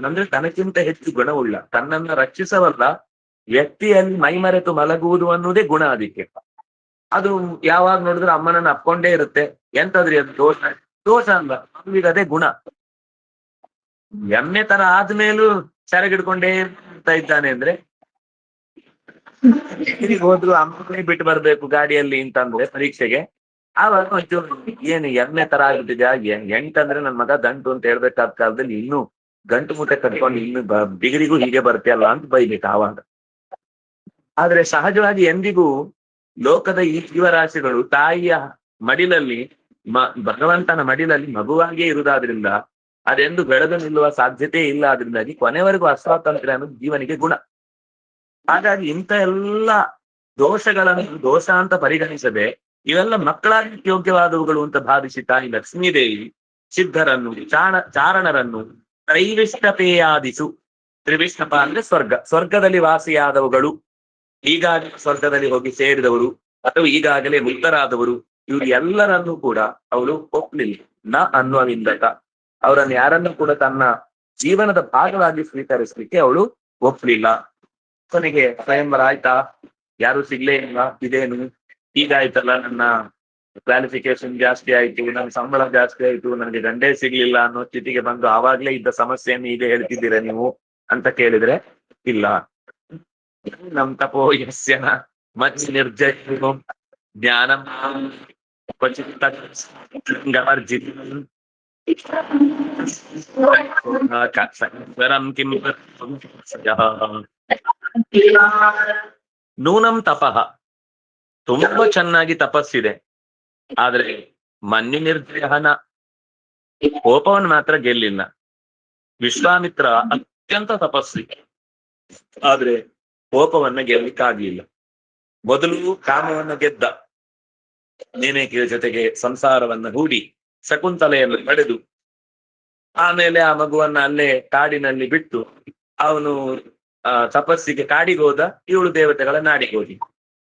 ಅಂದ್ರೆ ತನಕ್ಕಿಂತ ಹೆಚ್ಚು ಗುಣವುಳ್ಳ ತನ್ನನ್ನ ರಕ್ಷಿಸವಲ್ಲ ವ್ಯಕ್ತಿಯಲ್ಲಿ ಮೈಮರೆತು ಮಲಗುವುದು ಅನ್ನೋದೇ ಗುಣ. ಅದಕ್ಕೆ ಅದು ಯಾವಾಗ ನೋಡಿದ್ರೆ ಅಮ್ಮನನ್ನ ಅಪ್ಕೊಂಡೇ ಇರುತ್ತೆ. ಎಂತದ್ರಿ ಅದು ದೋಷ? ದೋಷ ಅಲ್ಲ, ಮಗುವಿಗೆ ಅದೇ ಗುಣ. ಎಮ್ಮೆ ತರ ಆದ್ಮೇಲೂ ಸೆರಗಿಡ್ಕೊಂಡೇ ಇರ್ತಾ ಇದ್ದಾನೆ ಅಂದ್ರೆ ಹೋದ್ರು ಅಮ್ಮನೇ ಬಿಟ್ಟು ಬರ್ಬೇಕು ಗಾಡಿಯಲ್ಲಿ ಅಂತಂದ್ರೆ ಪರೀಕ್ಷೆಗೆ, ಆವಾಗ ಒಂಚೂರು ಏನು ಎಮ್ಮೆ ತರ ಆಗ್ಬಿಟ್ಟಿದ್ಯಾ, ಎಂಟಂದ್ರೆ ನನ್ ಮಗ ದಂಟು ಅಂತ ಹೇಳ್ಬೇಕಾದ ಕಾಲದಲ್ಲಿ ಇನ್ನು ಗಂಟು ಮುಟ್ಟೆ ಕಟ್ಕೊಂಡು ಇನ್ನು ಡಿಗ್ರಿಗೂ ಹೀಗೆ ಬರ್ತೀಯಲ್ಲ ಅಂತ ಬೈಬೇಕು ಆವಾಗ. ಆದ್ರೆ ಸಹಜವಾಗಿ ಎಂದಿಗೂ ಲೋಕದ ಈ ಜೀವರಾಶಿಗಳು ತಾಯಿಯ ಮಡಿಲಲ್ಲಿ ಭಗವಂತನ ಮಡಿಲಲ್ಲಿ ಮಗುವಾಗಿಯೇ ಇರುವುದಾದ್ರಿಂದ ಅದೆಂದು ಬೆಳೆದು ನಿಲ್ಲುವ ಸಾಧ್ಯತೆ ಇಲ್ಲ. ಆದ್ರಿಂದಾಗಿ ಕೊನೆವರೆಗೂ ಅಸ್ವಾತಂತ್ರ್ಯ ಅನ್ನೋದು ಜೀವನಿಗೆ ಗುಣ. ಹಾಗಾಗಿ ಇಂಥ ಎಲ್ಲ ದೋಷಗಳನ್ನು ದೋಷ ಅಂತ ಪರಿಗಣಿಸದೆ ಇವೆಲ್ಲ ಮಕ್ಕಳಾಗಿ ಯೋಗ್ಯವಾದವುಗಳು ಅಂತ ಭಾವಿಸಿ ತಾಯಿ ಲಕ್ಷ್ಮೀದೇವಿ ಸಿದ್ಧರನ್ನು ಚಾರಣರನ್ನು ತ್ರೈವಿಷ್ಟಪೇಯಾದಿಸು. ತ್ರಿವಿಷ್ಟಪ ಅಂದ್ರೆ ಸ್ವರ್ಗದಲ್ಲಿ ವಾಸಿಯಾದವುಗಳು, ಈಗಾಗಲೇ ಸ್ವರ್ಗದಲ್ಲಿ ಹೋಗಿ ಸೇರಿದವರು ಅಥವಾ ಈಗಾಗಲೇ ಮುಕ್ತರಾದವರು, ಇವರು ಎಲ್ಲರನ್ನೂ ಕೂಡ ಅವಳು ಒಪ್ಲಿಲ್ಲ. ನ ಅನ್ನುವಿಂದತ ಅವರನ್ನು ಯಾರನ್ನು ಕೂಡ ತನ್ನ ಜೀವನದ ಭಾಗವಾಗಿ ಸ್ವೀಕರಿಸಲಿಕ್ಕೆ ಅವಳು ಒಪ್ಲಿಲ್ಲ. ಕೊನೆಗೆ ಸ್ವಯಂವರ ಆಯ್ತಾ, ಯಾರು ಸಿಗ್ಲೇ ಇಲ್ಲ, ಇದೇನು ಹೀಗಾಯ್ತಲ್ಲ, ನನ್ನ ಕ್ವಾಲಿಫಿಕೇಶನ್ ಜಾಸ್ತಿ ಆಯ್ತು, ನನ್ನ ಸಂಬಳ ಜಾಸ್ತಿ ಆಯ್ತು, ನನಗೆ ಗಂಡೇ ಸಿಗ್ಲಿಲ್ಲ ಅನ್ನೋ ಸ್ಥಿತಿಗೆ ಬಂದು ಆವಾಗ್ಲೇ ಇದ್ದ ಸಮಸ್ಯೆಯನ್ನು ಈಗ ಹೇಳ್ತಿದ್ದೀರಾ ನೀವು ಅಂತ ಕೇಳಿದ್ರೆ ಇಲ್ಲ. ನಮ್ ತಪೋ ಯಸ್ಯನ ಮಚ್ ನಿರ್ಜಯ ಜ್ಞಾನ ನೂನಂ ತಪಃ, ತುಂಬಾ ಚೆನ್ನಾಗಿ ತಪಸ್ಸಿದೆ, ಆದ್ರೆ ಮನ್ಯು ನಿರ್ಜಯನ ಕೋಪವನ್ನು ಮಾತ್ರ ಗೆಲ್ಲಿಲ್ಲ. ವಿಶ್ವಾಮಿತ್ರ ಅತ್ಯಂತ ತಪಸ್ವಿ, ಆದ್ರೆ ಕೋಪವನ್ನ ಗೆಲ್ಲಿಕ್ಕಾಗ್ಲಿಲ್ಲ. ಮೊದಲು ಕಾಮವನ್ನ ಗೆದ್ದ, ನೇನೇಕಿಯ ಜೊತೆಗೆ ಸಂಸಾರವನ್ನ ಹೂಡಿ ಶಕುಂತಲೆಯನ್ನು ಪಡೆದು ಆಮೇಲೆ ಆ ಮಗುವನ್ನ ಅಲ್ಲೇ ಕಾಡಿನಲ್ಲಿ ಬಿಟ್ಟು ಅವನು ತಪಸ್ಸಿಗೆ ಕಾಡಿಗೆ ಹೋದ, ಇವಳು ದೇವತೆಗಳ ನಾಡಿಗೆ ಹೋಗಿ.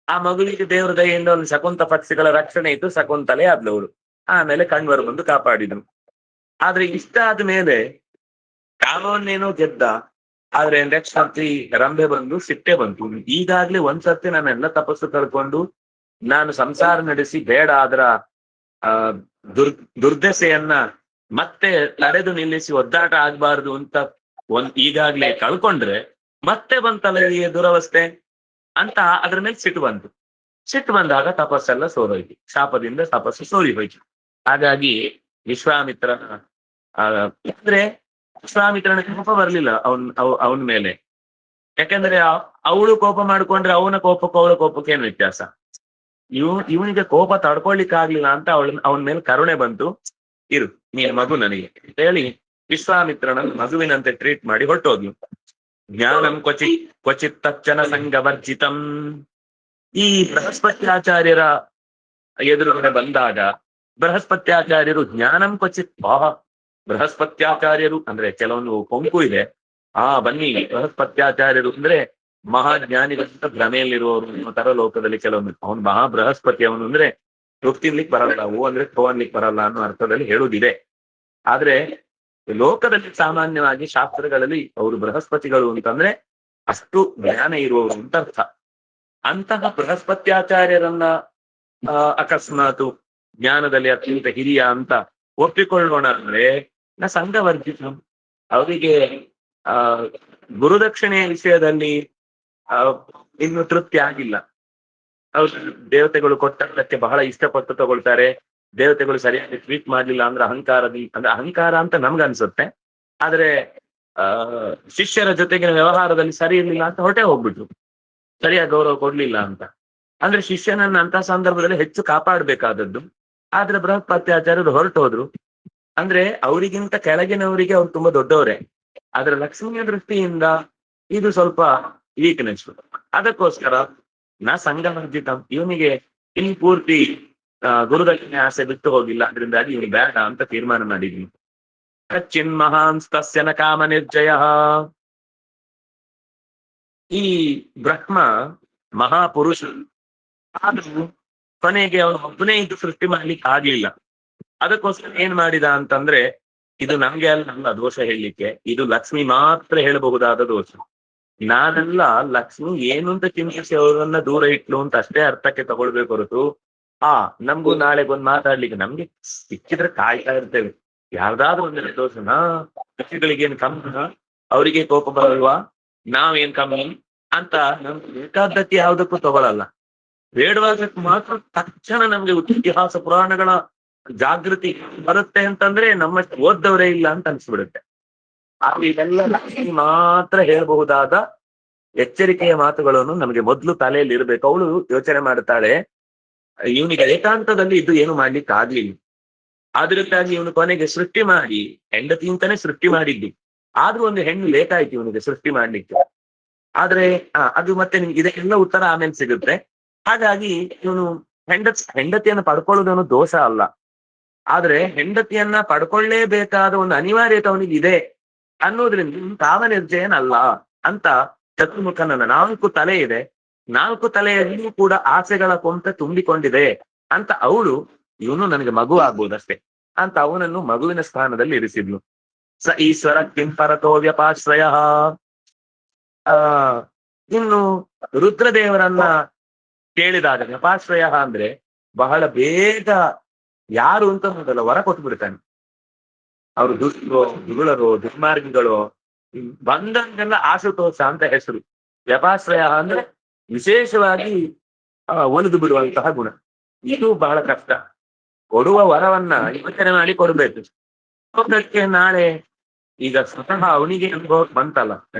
ಆ ಮಗುವಿಗೆ ದೇವರ ದಯೆಯಿಂದ ಒಂದು ಶಕುಂತ ಪಕ್ಷಿಗಳ ರಕ್ಷಣೆ ಇತ್ತು, ಶಕುಂತಲೆ ಆದ್ಲವಳು. ಆಮೇಲೆ ಕಣ್ವರು ಬಂದು ಕಾಪಾಡಿದನು. ಆದ್ರೆ ಇಷ್ಟ ಆದ್ಮೇಲೆ ಕಾಮವನ್ನೇನೋ ಗೆದ್ದ, ಆದ್ರೆ ನೆಕ್ಸ್ಟ್ ಸರ್ತಿ ರಂಭೆ ಬಂದು ಸಿಟ್ಟೆ ಬಂತು. ಈಗಾಗ್ಲೇ ಒಂದ್ಸರ್ತಿ ನಾನೆಲ್ಲ ತಪಸ್ಸು ಕಳ್ಕೊಂಡು ನಾನು ಸಂಸಾರ ನಡೆಸಿ ಬೇಡ ಅದರ ದುರ್ದಶೆಯನ್ನ ಮತ್ತೆ ತಡೆದು ನಿಲ್ಲಿಸಿ ಒದ್ದಾಟ ಆಗ್ಬಾರ್ದು ಅಂತ ಈಗಾಗ್ಲೇ ಕಳ್ಕೊಂಡ್ರೆ ಮತ್ತೆ ಬಂತಲ್ಲ ಈ ದುರವಸ್ಥೆ ಅಂತ ಅದ್ರ ಮೇಲೆ ಸಿಟ್ಟು ಬಂತು. ಸಿಟ್ಟು ಬಂದಾಗ ತಪಸ್ಸೆಲ್ಲ ಸೋರೋಯ್ತು, ಶಾಪದಿಂದ ತಪಸ್ಸು ಸೋರಿ ಹೋಯ್ತು. ಹಾಗಾಗಿ ವಿಶ್ವಾಮಿತ್ರನ ಅಂದ್ರೆ ವಿಶ್ವಾಮಿತ್ರನ ಕೋಪ ಬರ್ಲಿಲ್ಲ ಅವನ ಮೇಲೆ. ಯಾಕಂದ್ರೆ ಅವಳು ಕೋಪ ಮಾಡ್ಕೊಂಡ್ರೆ ಅವನ ಕೋಪಕ್ಕೂ ಅವಳ ಕೋಪಕ್ಕೆ ಏನು ವ್ಯತ್ಯಾಸ? ಇವನಿಗೆ ಕೋಪ ತಡ್ಕೊಳ್ಲಿಕ್ಕೆ ಆಗ್ಲಿಲ್ಲ ಅಂತ ಅವನ ಮೇಲೆ ಕರುಣೆ ಬಂತು. ಇರು, ನೀನ್ ಮಗು ನನಗೆ ಅಂತ ಹೇಳಿ ವಿಶ್ವಾಮಿತ್ರನ ಮಗುವಿನಂತೆ ಟ್ರೀಟ್ ಮಾಡಿ ಹೊರಟೋದ್ಲು. ಜ್ಞಾನಂ ಕ್ವಚಿತ್ ತಚ್ಚನ ಸಂಗವರ್ಜಿತಂ. ಈ ಬೃಹಸ್ಪತ್ಯಾಚಾರ್ಯರ ಎದುರುಗಡೆ ಬಂದಾಗ ಬೃಹಸ್ಪತ್ಯಾಚಾರ್ಯರು ಜ್ಞಾನಂ ಕ್ವಚಿತ್, ಬೃಹಸ್ಪತ್ಯಾಚಾರ್ಯರು ಅಂದ್ರೆ ಕೆಲವೊಂದು ಕೊಂಕು ಇದೆ. ಬನ್ನಿ, ಬೃಹಸ್ಪತ್ಯಾಚಾರ್ಯರು ಅಂದ್ರೆ ಮಹಾಜ್ಞಾನಿಗಳಂತ ಭ್ರಮೆಯಲ್ಲಿರುವವರು ತರ ಲೋಕದಲ್ಲಿ ಕೆಲವೊಂದು. ಅವನು ಮಹಾ ಬೃಹಸ್ಪತಿ, ಅವನು ಅಂದ್ರೆ ತಿನ್ಲಿಕ್ಕೆ ಬರಲ್ಲ, ಹೂ ಅಂದ್ರೆ ತೋನ್ಲಿಕ್ಕೆ ಬರಲ್ಲ ಅನ್ನೋ ಅರ್ಥದಲ್ಲಿ ಹೇಳುವುದಿದೆ. ಆದ್ರೆ ಲೋಕದಲ್ಲಿ ಸಾಮಾನ್ಯವಾಗಿ ಶಾಸ್ತ್ರಗಳಲ್ಲಿ ಅವರು ಬೃಹಸ್ಪತಿಗಳು ಅಂತಂದ್ರೆ ಅಷ್ಟು ಜ್ಞಾನ ಇರುವವರು ಅಂತ ಅರ್ಥ. ಅಂತಹ ಬೃಹಸ್ಪತ್ಯಾಚಾರ್ಯರನ್ನ ಅಕಸ್ಮಾತ್ ಜ್ಞಾನದಲ್ಲಿ ಅತ್ಯಂತ ಹಿರಿಯ ಅಂತ ಒಪ್ಪಿಕೊಳ್ಳೋಣ ಅಂದ್ರೆ ನಾ ಸಂಘವರ್ಜಿತ. ಅವರಿಗೆ ಆ ಗುರುದಕ್ಷಿಣೆಯ ವಿಷಯದಲ್ಲಿ ಆ ಇನ್ನು ತೃಪ್ತಿ ಆಗಿಲ್ಲ. ಅವ್ರು ದೇವತೆಗಳು ಕೊಟ್ಟದ್ದಕ್ಕೆ ಬಹಳ ಇಷ್ಟಪಟ್ಟು ತಗೊಳ್ತಾರೆ. ದೇವತೆಗಳು ಸರಿಯಾಗಿ ಟ್ರೀಟ್ ಮಾಡ್ಲಿಲ್ಲ ಅಂದ್ರೆ ಅಂದ್ರೆ ಅಹಂಕಾರ ಅಂತ ನಮ್ಗ ಅನ್ಸುತ್ತೆ. ಆದ್ರೆ ಆ ಶಿಷ್ಯರ ಜೊತೆಗಿನ ವ್ಯವಹಾರದಲ್ಲಿ ಸರಿ ಇರ್ಲಿಲ್ಲ ಅಂತ ಹೊರಟೆ ಹೋಗ್ಬಿಟ್ರು, ಸರಿಯಾಗಿ ಗೌರವ ಕೊಡ್ಲಿಲ್ಲ ಅಂತ. ಅಂದ್ರೆ ಶಿಷ್ಯನನ್ನ ಅಂತ ಸಂದರ್ಭದಲ್ಲಿ ಹೆಚ್ಚು ಕಾಪಾಡ್ಬೇಕಾದದ್ದು. ಆದ್ರೆ ಬೃಹಸ್ಪತ್ಯಾಚಾರ್ಯರು ಹೊರಟು ಹೋದ್ರು. ಅಂದ್ರೆ ಅವರಿಗಿಂತ ಕೆಳಗಿನವರಿಗೆ ಅವ್ರು ತುಂಬಾ ದೊಡ್ಡವರೇ, ಆದ್ರೆ ಲಕ್ಷ್ಮಿಯ ದೃಷ್ಟಿಯಿಂದ ಇದು ಸ್ವಲ್ಪ ವೀಕ್ನೆಸ್. ಅದಕ್ಕೋಸ್ಕರ ನಾ ಸಂಘವರ್ಜಿತ, ಇವನಿಗೆ ಇನ್ನು ಪೂರ್ತಿ ಗುರುದಕ್ಷಿಣೆ ಆಸೆ ಬಿಟ್ಟು ಹೋಗಿಲ್ಲ, ಅದರಿಂದಾಗಿ ಇವನು ಬೇಡ ಅಂತ ತೀರ್ಮಾನ ಮಾಡಿದ್ವಿ. ಕಚ್ಚಿನ್ ಮಹಾನ್ಸ್ತಸ್ಯ ನ ಕಾಮ ನಿರ್ಜಯ. ಈ ಬ್ರಹ್ಮ ಮಹಾಪುರುಷ, ಆದ್ರೂ ಕೊನೆಗೆ ಅವನು ಒಬ್ಬನೇ ಇದು ಸೃಷ್ಟಿ ಮಾಡ್ಲಿಕ್ಕೆ ಆಗ್ಲಿಲ್ಲ. ಅದಕ್ಕೋಸ್ಕರ ಏನ್ ಮಾಡಿದ ಅಂತಂದ್ರೆ, ಇದು ನಮ್ಗೆ ಅಲ್ಲ ದೋಷ ಹೇಳಲಿಕ್ಕೆ, ಇದು ಲಕ್ಷ್ಮಿ ಮಾತ್ರ ಹೇಳಬಹುದಾದ ದೋಷ. ನಾನೆಲ್ಲ ಲಕ್ಷ್ಮಿ ಏನು ಅಂತ ಚಿಂತಿಸಿ ಅವರನ್ನ ದೂರ ಇಟ್ಲು ಅಂತ ಅಷ್ಟೇ ಅರ್ಥಕ್ಕೆ ತಗೊಳ್ಬೇಕು ಹೊರತು, ನಮ್ಗೂ ನಾಳೆಗೊಂದು ಮಾತಾಡ್ಲಿಕ್ಕೆ ನಮ್ಗೆ ಸಿಕ್ಕಿದ್ರೆ ಕಾಯ್ತಾ ಇರ್ತೇವೆ. ಯಾವ್ದಾದ್ರು ಒಂದೆರಡು ದೋಷನಾ, ಋಷಿಗಳಿಗೇನು ಕಮ್ಮಿ, ಅವರಿಗೆ ಕೋಪ ಬರಲ್ವಾ, ನಾವೇನ್ ಕಮ್ಮಿ ಅಂತ ನಮ್ಗೆ ಬೇಕಾದಕ್ಕೆ ಯಾವ್ದಕ್ಕೂ ತಗೊಳಲ್ಲ. ಬೇಡವಾದಕ್ಕೆ ಮಾತ್ರ ತಕ್ಷಣ ನಮ್ಗೆ ಇತಿಹಾಸ ಪುರಾಣಗಳ ಜಾಗೃತಿ ಬರುತ್ತೆ ಅಂತಂದ್ರೆ ನಮ್ಮಷ್ಟು ಓದ್ದವರೇ ಇಲ್ಲ ಅಂತ ಅನ್ಸ್ಬಿಡುತ್ತೆ. ಆದ್ರೆ ಇದೆಲ್ಲ ಲಕ್ಷ್ಮಿ ಮಾತ್ರ ಹೇಳಬಹುದಾದ ಎಚ್ಚರಿಕೆಯ ಮಾತುಗಳನ್ನು ನಮಗೆ ಮೊದ್ಲು ತಲೆಯಲ್ಲಿ ಇರ್ಬೇಕು. ಅವಳು ಯೋಚನೆ ಮಾಡ್ತಾಳೆ, ಇವನಿಗೆ ಏಕಾಂತದಲ್ಲಿ ಇದು ಏನು ಮಾಡ್ಲಿಕ್ಕೆ ಆಗ್ಲಿಲ್ಲ, ಆದ್ರಿಂದಾಗಿ ಇವನು ಕೊನೆಗೆ ಸೃಷ್ಟಿ ಮಾಡಿ, ಹೆಂಡತಿ ಅಂತಾನೆ ಸೃಷ್ಟಿ ಮಾಡಿದ್ದು, ಆದ್ರೂ ಒಂದು ಹೆಣ್ಣು ಬೇಕಾಯ್ತು ಇವನಿಗೆ ಸೃಷ್ಟಿ ಮಾಡ್ಲಿಕ್ಕೆ. ಆದ್ರೆ ಅದು ಮತ್ತೆ ನಿಮ್ಗೆ ಇದಕ್ಕೆಲ್ಲ ಉತ್ತರ ಆಮೇಲೆ ಸಿಗುತ್ತೆ. ಹಾಗಾಗಿ ಇವನು ಹೆಂಡತಿಯನ್ನ ಪಡ್ಕೊಳ್ಳೋದನ್ನು ದೋಷ ಅಲ್ಲ, ಆದ್ರೆ ಹೆಂಡತಿಯನ್ನ ಪಡ್ಕೊಳ್ಳೇಬೇಕಾದ ಒಂದು ಅನಿವಾರ್ಯತೆ ಅವನಿಗೆ ಇದೆ ಅನ್ನೋದ್ರಿಂದ ಕಾಮ ನಿರ್ಜಯನಲ್ಲ ಅಂತ. ಚತುರ್ಮುಖನ 4 ತಲೆ ಇದೆ, 4 ತಲೆಯಲ್ಲಿಯೂ ಕೂಡ ಆಸೆಗಳ ಕೊಂಪೆ ತುಂಬಿಕೊಂಡಿದೆ ಅಂತ ಅವಳು, ಇವನು ನನಗೆ ಮಗು ಆಗ್ಬೋದಷ್ಟೇ ಅಂತ ಅವನನ್ನು ಮಗುವಿನ ಸ್ಥಾನದಲ್ಲಿ ಇರಿಸಿದ್ಲು. ಸ ಈಶ್ವರ ಕಿಂಪರತೋ ವ್ಯಪಾಶ್ರಯ. ಇನ್ನು ರುದ್ರದೇವರನ್ನ ಕೇಳಿದಾಗ ವ್ಯಪಾಶ್ರಯ ಅಂದ್ರೆ ಬಹಳ ಬೇಗ ಯಾರು ಅಂತ ಮೊದಲ ವರ ಕೊಟ್ಟು ಬಿಡ್ತಾನೆ. ಅವರು ದುಷ್ಟರು, ದುಗುಳರು, ದುರ್ಮಾರ್ಗಿಗಳು ಬಂದಂಗೆಲ್ಲ ಆಶುತೋಷ ಅಂತ ಹೆಸರು. ವ್ಯಪಾಶ್ರಯ ಅಂದ್ರೆ ವಿಶೇಷವಾಗಿ ಒಲಿದು ಬಿಡುವಂತಹ ಗುಣ. ಇದು ಬಹಳ ಕಷ್ಟ. ಕೊಡುವ ವರವನ್ನ ಯೋಚನೆ ಮಾಡಿ ಕೊಡ್ಬೇಕು. ಅದಕ್ಕೆ ನಾಳೆ ಈಗ ಸ್ವತಃ ಅವನಿಗೆ ಅನುಭವ ಬಂತಲ್ಲ,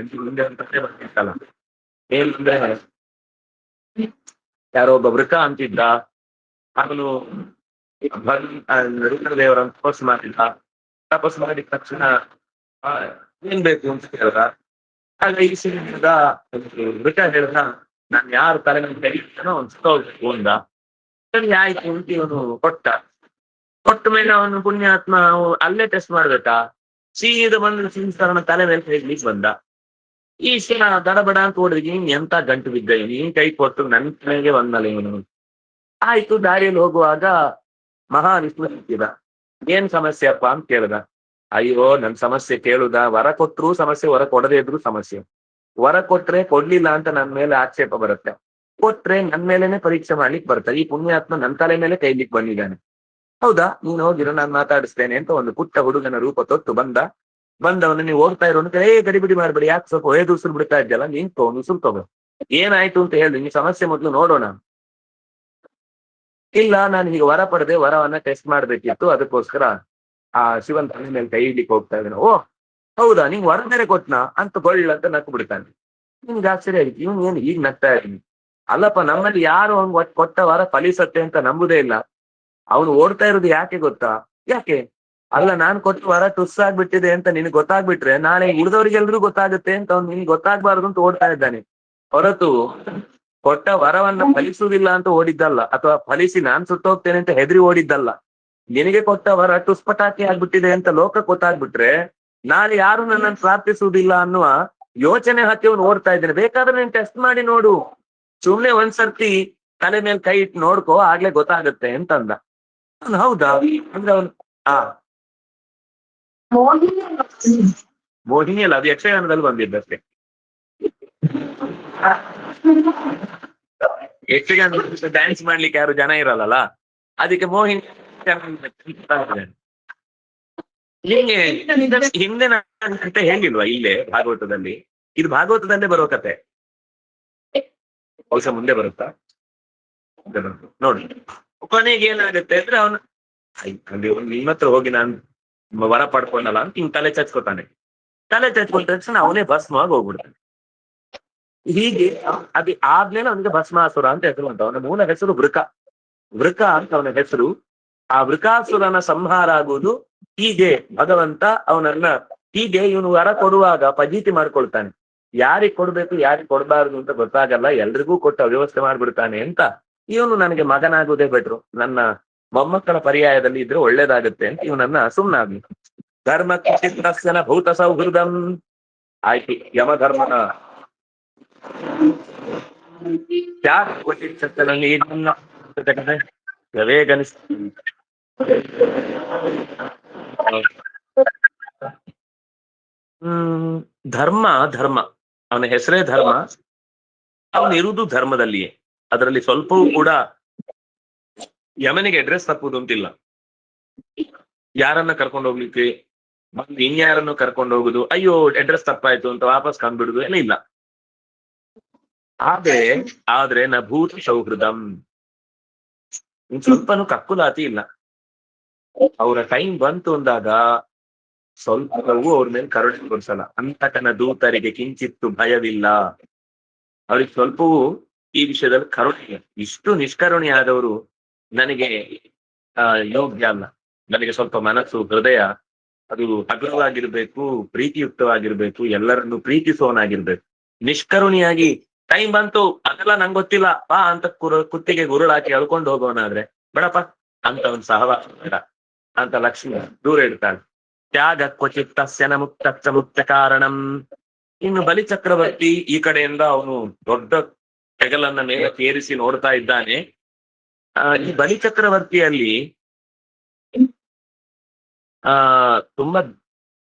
ಮುಂದೆ ಅಂತಂದ್ರೆ ಬಂದಿತ್ತಲ್ಲ. ಏನಂದ್ರೆ ಯಾರೋ ಒಬ್ಬ ವೃಕ ಅಂತಿದ್ದ, ಅವನು ರುದ್ರದೇವರನ್ನು ತಪಸ್ಸು ಮಾಡಿದ. ತಪಸ್ಸು ಮಾಡಿದ ತಕ್ಷಣ ಏನ್ ಬೇಕು ಅಂತ ಕೇಳ್ದ. ಆಗ ಈ ಸಿನಿಮಾದ ವೃಕ ಹೇಳ್ದ, ನಾನ್ ಯಾರು ತಲೆ ಮೇಲೆ ತೆಗಿತಾನೋ ಅವ್ನು ಹೋಗ್ಬೇಕು ಅಂದ. ಸರಿ ಆಯ್ತು ಅಂತ ಇವನು ಕೊಟ್ಟ ಮೇಲೆ ಅವನು ಪುಣ್ಯಾತ್ಮ ಅಲ್ಲೇ ಟೆಸ್ಟ್ ಮಾಡ್ಬೇಕಾ, ಸೀದ ಬಂದು ಸಿಂಸ್ಕರಣ ತಲೆ ಮೇಲೆ ತೆಗಿಲಿಕ್ಕೆ ಬಂದ. ಈ ಶಿನ ದಡಬಡ ಅಂತ ಓಡಿದ್ವಿ, ಎಂತ ಗಂಟು ಬಿದ್ದ ನೀನ್ ಕೈ ಕೊಟ್ಟು ನನ್ ಮನೆಗೆ ಬಂದಲ್ಲ ಇವನು. ಆಯ್ತು, ದಾರಿಯಲ್ಲಿ ಹೋಗುವಾಗ ಮಹಾ ವಿಷ್ಣು ಸಿಕ್ಕಿದ. ಏನ್ ಸಮಸ್ಯೆ ಅಪ್ಪ ಅಂತ ಕೇಳ್ದ. ಅಯ್ಯೋ ನನ್ ಸಮಸ್ಯೆ ಕೇಳುದ, ವರ ಕೊಟ್ರು ಸಮಸ್ಯೆ, ವರ ಕೊಡದೇ ಇದ್ರು ಸಮಸ್ಯೆ. ವರ ಕೊಟ್ರೆ ಕೊಡ್ಲಿಲ್ಲ ಅಂತ ನನ್ ಮೇಲೆ ಆಕ್ಷೇಪ ಬರುತ್ತೆ, ಕೊಟ್ರೆ ನನ್ ಮೇಲೆನೆ ಪರೀಕ್ಷೆ ಮಾಡ್ಲಿಕ್ಕೆ ಬರ್ತಾರೆ. ಈ ಪುಣ್ಯಾತ್ಮ ನನ್ ತಲೆ ಮೇಲೆ ಕೈಲಿಕ್ಕೆ ಬಂದಿದ್ದಾನೆ. ಹೌದಾ, ನೀನ್ ಹೋಗಿರೋ ನಾನ್ ಮಾತಾಡಿಸ್ತೇನೆ ಅಂತ ಒಂದು ಪುಟ್ಟ ಹುಡುಗನ ರೂಪ ತೊಟ್ಟು ಬಂದವನು ನೀವು ಹೋಗ್ತಾ ಇರೋ ಗಡಿಬಿಡಿ ಮಾಡ್ಬೇಡಿ, ಯಾಕೆ ಸ್ವಲ್ಪ ಒಯ್ದು ಉಸುರು ಬಿಡ್ತಾ ಇದ್ದಲ್ಲ, ನೀನ್ ಉಸುರು ತಗೋ, ಏನಾಯ್ತು ಅಂತ ಹೇಳಿ ನೀನ್ ಸಮಸ್ಯೆ ಮೊದ್ಲು ನೋಡೋಣ. ಇಲ್ಲ, ನಾನು ಈಗ ವರ ಪಡೆದೆ, ವರವನ್ನ ಟೆಸ್ಟ್ ಮಾಡ್ಬೇಕಿತ್ತು, ಅದಕ್ಕೋಸ್ಕರ ಆ ಶಿವನ್ ತಲೆ ಮೇಲೆ ಕೈ ಇಡ್ಲಿಕ್ಕೆ ಹೋಗ್ತಾ ಇದ್ದೇನೆ. ಓ ಹೌದಾ, ನಿಂಗ್ ವರ ಬೇರೆ ಕೊಟ್ನಾ ಅಂತ ಅಂತ ನಕ್ಕು ಬಿಡ್ತಾನೆ. ನಿಮ್ಗೆ ಆಶ್ಚರ್ಯ ಆಗಿತ್ತು, ಇವ್ನು ಏನು ಈಗ ನಗ್ತಾ ಇದ್ದೀನಿ. ಅಲ್ಲಪ್ಪ, ನಮ್ಮಲ್ಲಿ ಯಾರು ಅವ್ನ್ ಕೊಟ್ಟ ವರ ಫಲಿಸತ್ತೆ ಅಂತ ನಂಬುದೇ ಇಲ್ಲ. ಅವನು ಓಡ್ತಾ ಇರೋದು ಯಾಕೆ ಗೊತ್ತಾ? ಯಾಕೆ ಅಲ್ಲ, ನಾನ್ ಕೊಟ್ಟು ವರ ಟುಸ್ಸಾಗ್ಬಿಟ್ಟಿದೆ ಅಂತ ನಿನ್ಗೆ ಗೊತ್ತಾಗ್ಬಿಟ್ರೆ ನಾಳೆ ಉಳಿದವ್ರಿಗೆಲ್ರಿಗೂ ಗೊತ್ತಾಗುತ್ತೆ ಅಂತ ಅವ್ನು ನಿನ್ಗೆ ಗೊತ್ತಾಗ್ಬಾರ್ದು ಅಂತ ಓಡ್ತಾ ಇದ್ದಾನೆ ಹೊರತು ಕೊಟ್ಟ ವರವನ್ನ ಫಲಿಸುವುದಿಲ್ಲ ಅಂತ ಓಡಿದ್ದಲ್ಲ, ಅಥವಾ ಫಲಿಸಿ ನಾನ್ ಸುಟ್ಟೋಗ್ತೇನೆ ಅಂತ ಹೆದರಿ ಓಡಿದ್ದಲ್ಲ. ನಿನಗೆ ಕೊಟ್ಟ ವರ ಟುಸ್ಪಟಾಕಿ ಆಗ್ಬಿಟ್ಟಿದೆ ಅಂತ ಲೋಕ ಗೊತ್ತಾಗ್ಬಿಟ್ರೆ ನಾಳೆ ಯಾರು ನನ್ನನ್ನು ಪ್ರಾರ್ಥಿಸುವುದಿಲ್ಲ ಅನ್ನುವ ಯೋಚನೆ ಹತ್ತಿ ಅವನು ಓಡ್ತಾ ಇದ್ದೇನೆ. ಬೇಕಾದ್ರೆ ನೀನ್ ಟೆಸ್ಟ್ ಮಾಡಿ ನೋಡು, ಸುಮ್ನೆ ಒಂದ್ಸರ್ತಿ ತಲೆ ಮೇಲೆ ಕೈ ಇಟ್ಟು ನೋಡ್ಕೋ, ಆಗ್ಲೇ ಗೊತ್ತಾಗುತ್ತೆ ಅಂತಂದ. ಹೌದಾ ಅಂದ್ರೆ ಅವನು ಮೋಹಿನಿ ಅಲ್ಲ, ಅದು ಯಕ್ಷಗಾನದಲ್ಲಿ ಬಂದಿದ್ದಷ್ಟೇ. ಯಕ್ಷಗಾನ ಡ್ಯಾನ್ಸ್ ಮಾಡ್ಲಿಕ್ಕೆ ಯಾರು ಜನ ಇರಲ್ಲ, ಅದಕ್ಕೆ ಮೋಹಿನಿ ನಿಮ್ಗೆ ಹಿಂದೆ ನಾನು ಕತೆ ಹೇಳಿಲ್ವಾ ಇಲ್ಲೇ ಭಾಗವತದಲ್ಲಿ? ಇದು ಭಾಗವತದಲ್ಲೇ ಬರೋ ಕತೆ. ಬಹುಶಃ ಮುಂದೆ ಬರುತ್ತಾ? ಮುಂದೆ ಬರುತ್ತೆ ನೋಡಿ. ಕೊನೆಗೆ ಏನಾಗುತ್ತೆ ಅಂದ್ರೆ ಅವನು ನಿಮ್ಮ ಹತ್ರ ಹೋಗಿ ನಾನು ವರ ಪಡ್ಕೊಂಡಲ್ಲ ಅಂತ ಹಿಂಗ್ ತಲೆ ಚಚ್ಕೋತಾನೆ. ತಲೆ ಚಚ್ಕೊಂಡ ತಕ್ಷಣ ಅವನೇ ಭಸ್ಮವಾಗಿ ಹೋಗ್ಬಿಡ್ತಾನೆ. ಹೀಗೆ ಅದು ಆದ್ಮೇಲೆ ಅವನಿಗೆ ಭಸ್ಮಾಸುರ ಅಂತ ಹೆಸರು ಅಂತ. ಅವನ ಮೂಲ ಹೆಸರು ವೃಕ. ವೃಕ ಅಂತ ಅವನ ಹೆಸರು. ಆ ವೃಕಾಸುರನ ಸಂಹಾರ ಆಗುವುದು ಹೀಗೆ. ಭಗವಂತ ಅವನನ್ನ ಹೀಗೆ ಇವನು ವರ ಕೊಡುವಾಗ ಫಜೀತಿ ಮಾಡ್ಕೊಳ್ತಾನೆ. ಯಾರಿಗ್ ಕೊಡ್ಬೇಕು ಯಾರಿಗ್ ಕೊಡ್ಬಾರ್ದು ಅಂತ ಗೊತ್ತಾಗಲ್ಲ, ಎಲ್ರಿಗೂ ಕೊಟ್ಟು ಅವ್ಯವಸ್ಥೆ ಮಾಡ್ಬಿಡ್ತಾನೆ ಅಂತ ಇವನು ನನಗೆ ಮಗನಾಗುವುದೇ ಬೆಟ್ರು, ನನ್ನ ಮೊಮ್ಮಕ್ಕಳ ಪರ್ಯಾಯದಲ್ಲಿ ಇದ್ರೆ ಒಳ್ಳೇದಾಗುತ್ತೆ ಅಂತ ಇವನನ್ನ ಸುಮ್ನಾಗ್ಲಿ. ಧರ್ಮ ಚಿತ್ರಸ್ಯನ ಭೂತ ಸೌಹೃದಂ ಆಯ್ತು. ಯಮಧರ್ಮನ ತ್ಯಾಗ ಕೊಟ್ಟಿರ್ತನಲ್ಲಿ ವೇಗನಿಸ್ ಧರ್ಮ ಧರ್ಮ ಅವನ ಹೆಸರೇ ಧರ್ಮ. ಅವನಿರುವುದು ಧರ್ಮದಲ್ಲಿಯೇ. ಅದರಲ್ಲಿ ಸ್ವಲ್ಪವೂ ಕೂಡ ಯಮನಿಗೆ ಅಡ್ರೆಸ್ ತಪ್ಪುದು ಅಂತಿಲ್ಲ. ಯಾರನ್ನ ಕರ್ಕೊಂಡು ಹೋಗ್ಲಿಕ್ಕೆ ಬಂದು ಇನ್ಯಾರನ್ನು ಕರ್ಕೊಂಡು ಹೋಗುದು, ಅಯ್ಯೋ ಅಡ್ರೆಸ್ ತಪ್ಪಾಯ್ತು ಅಂತ ವಾಪಸ್ ಕಂಡ್ಬಿಡುದು ಎಲ್ಲ ಇಲ್ಲ. ಆದ್ರೆ ನ ಭೂತ ಸೌಹೃದಂ, ಸ್ವಲ್ಪನೂ ಕಕ್ಕುಲಾತಿ ಇಲ್ಲ. ಅವರ ಟೈಮ್ ಬಂತು ಅಂದಾಗ ಸ್ವಲ್ಪವೂ ಅವ್ರ ಮೇಲೆ ಕರುಣೆ ತೋರಿಸಲ್ಲ. ಅಂತಕನ ದೂತರಿಗೆ ಕಿಂಚಿತ್ತು ಭಯವಿಲ್ಲ. ಅವ್ರಿಗೆ ಸ್ವಲ್ಪವೂ ಈ ವಿಷಯದಲ್ಲಿ ಕರುಣೆ. ಇಷ್ಟು ನಿಷ್ಕರುಣೆಯಾದವರು ನನಗೆ ಯೋಗ್ಯ ಅಲ್ಲ. ನನಗೆ ಸ್ವಲ್ಪ ಮನಸ್ಸು ಹೃದಯ ಅದು ಹಗುರವಾಗಿರ್ಬೇಕು, ಪ್ರೀತಿಯುಕ್ತವಾಗಿರ್ಬೇಕು, ಎಲ್ಲರನ್ನು ಪ್ರೀತಿಸೋನಾಗಿರ್ಬೇಕು. ನಿಷ್ಕರುಣಿಯಾಗಿ ಟೈಮ್ ಬಂತು ಅದೆಲ್ಲ ನಂಗೆ ಗೊತ್ತಿಲ್ಲ ಬಾ ಅಂತ ಕುತ್ತಿಗೆ ಗುರುಳಾಕಿ ಎಳ್ಕೊಂಡು ಹೋಗೋನಾದ್ರೆ ಬೇಡಪ್ಪ ಅಂತ ಒಂದು ಸಹವಾಸ ಬೇಡ ಅಂತ ಲಕ್ಷ್ಮಿ ದೂರ ಇಡ್ತಾಳೆ. ತ್ಯಾಗ ಕ್ವಚಿತ್ ತಸ್ಯನ ಮುಕ್ತ ಕಾರಣಂ. ಇನ್ನು ಬಲಿ ಚಕ್ರವರ್ತಿ ಈ ಕಡೆಯಿಂದ ಅವನು ದೊಡ್ಡ ಹೆಗಲನ್ನ ಮೇಲೆ ಕೇರಿಸಿ ನೋಡ್ತಾ ಇದ್ದಾನೆ. ಈ ಬಲಿ ಚಕ್ರವರ್ತಿಯಲ್ಲಿ ತುಂಬಾ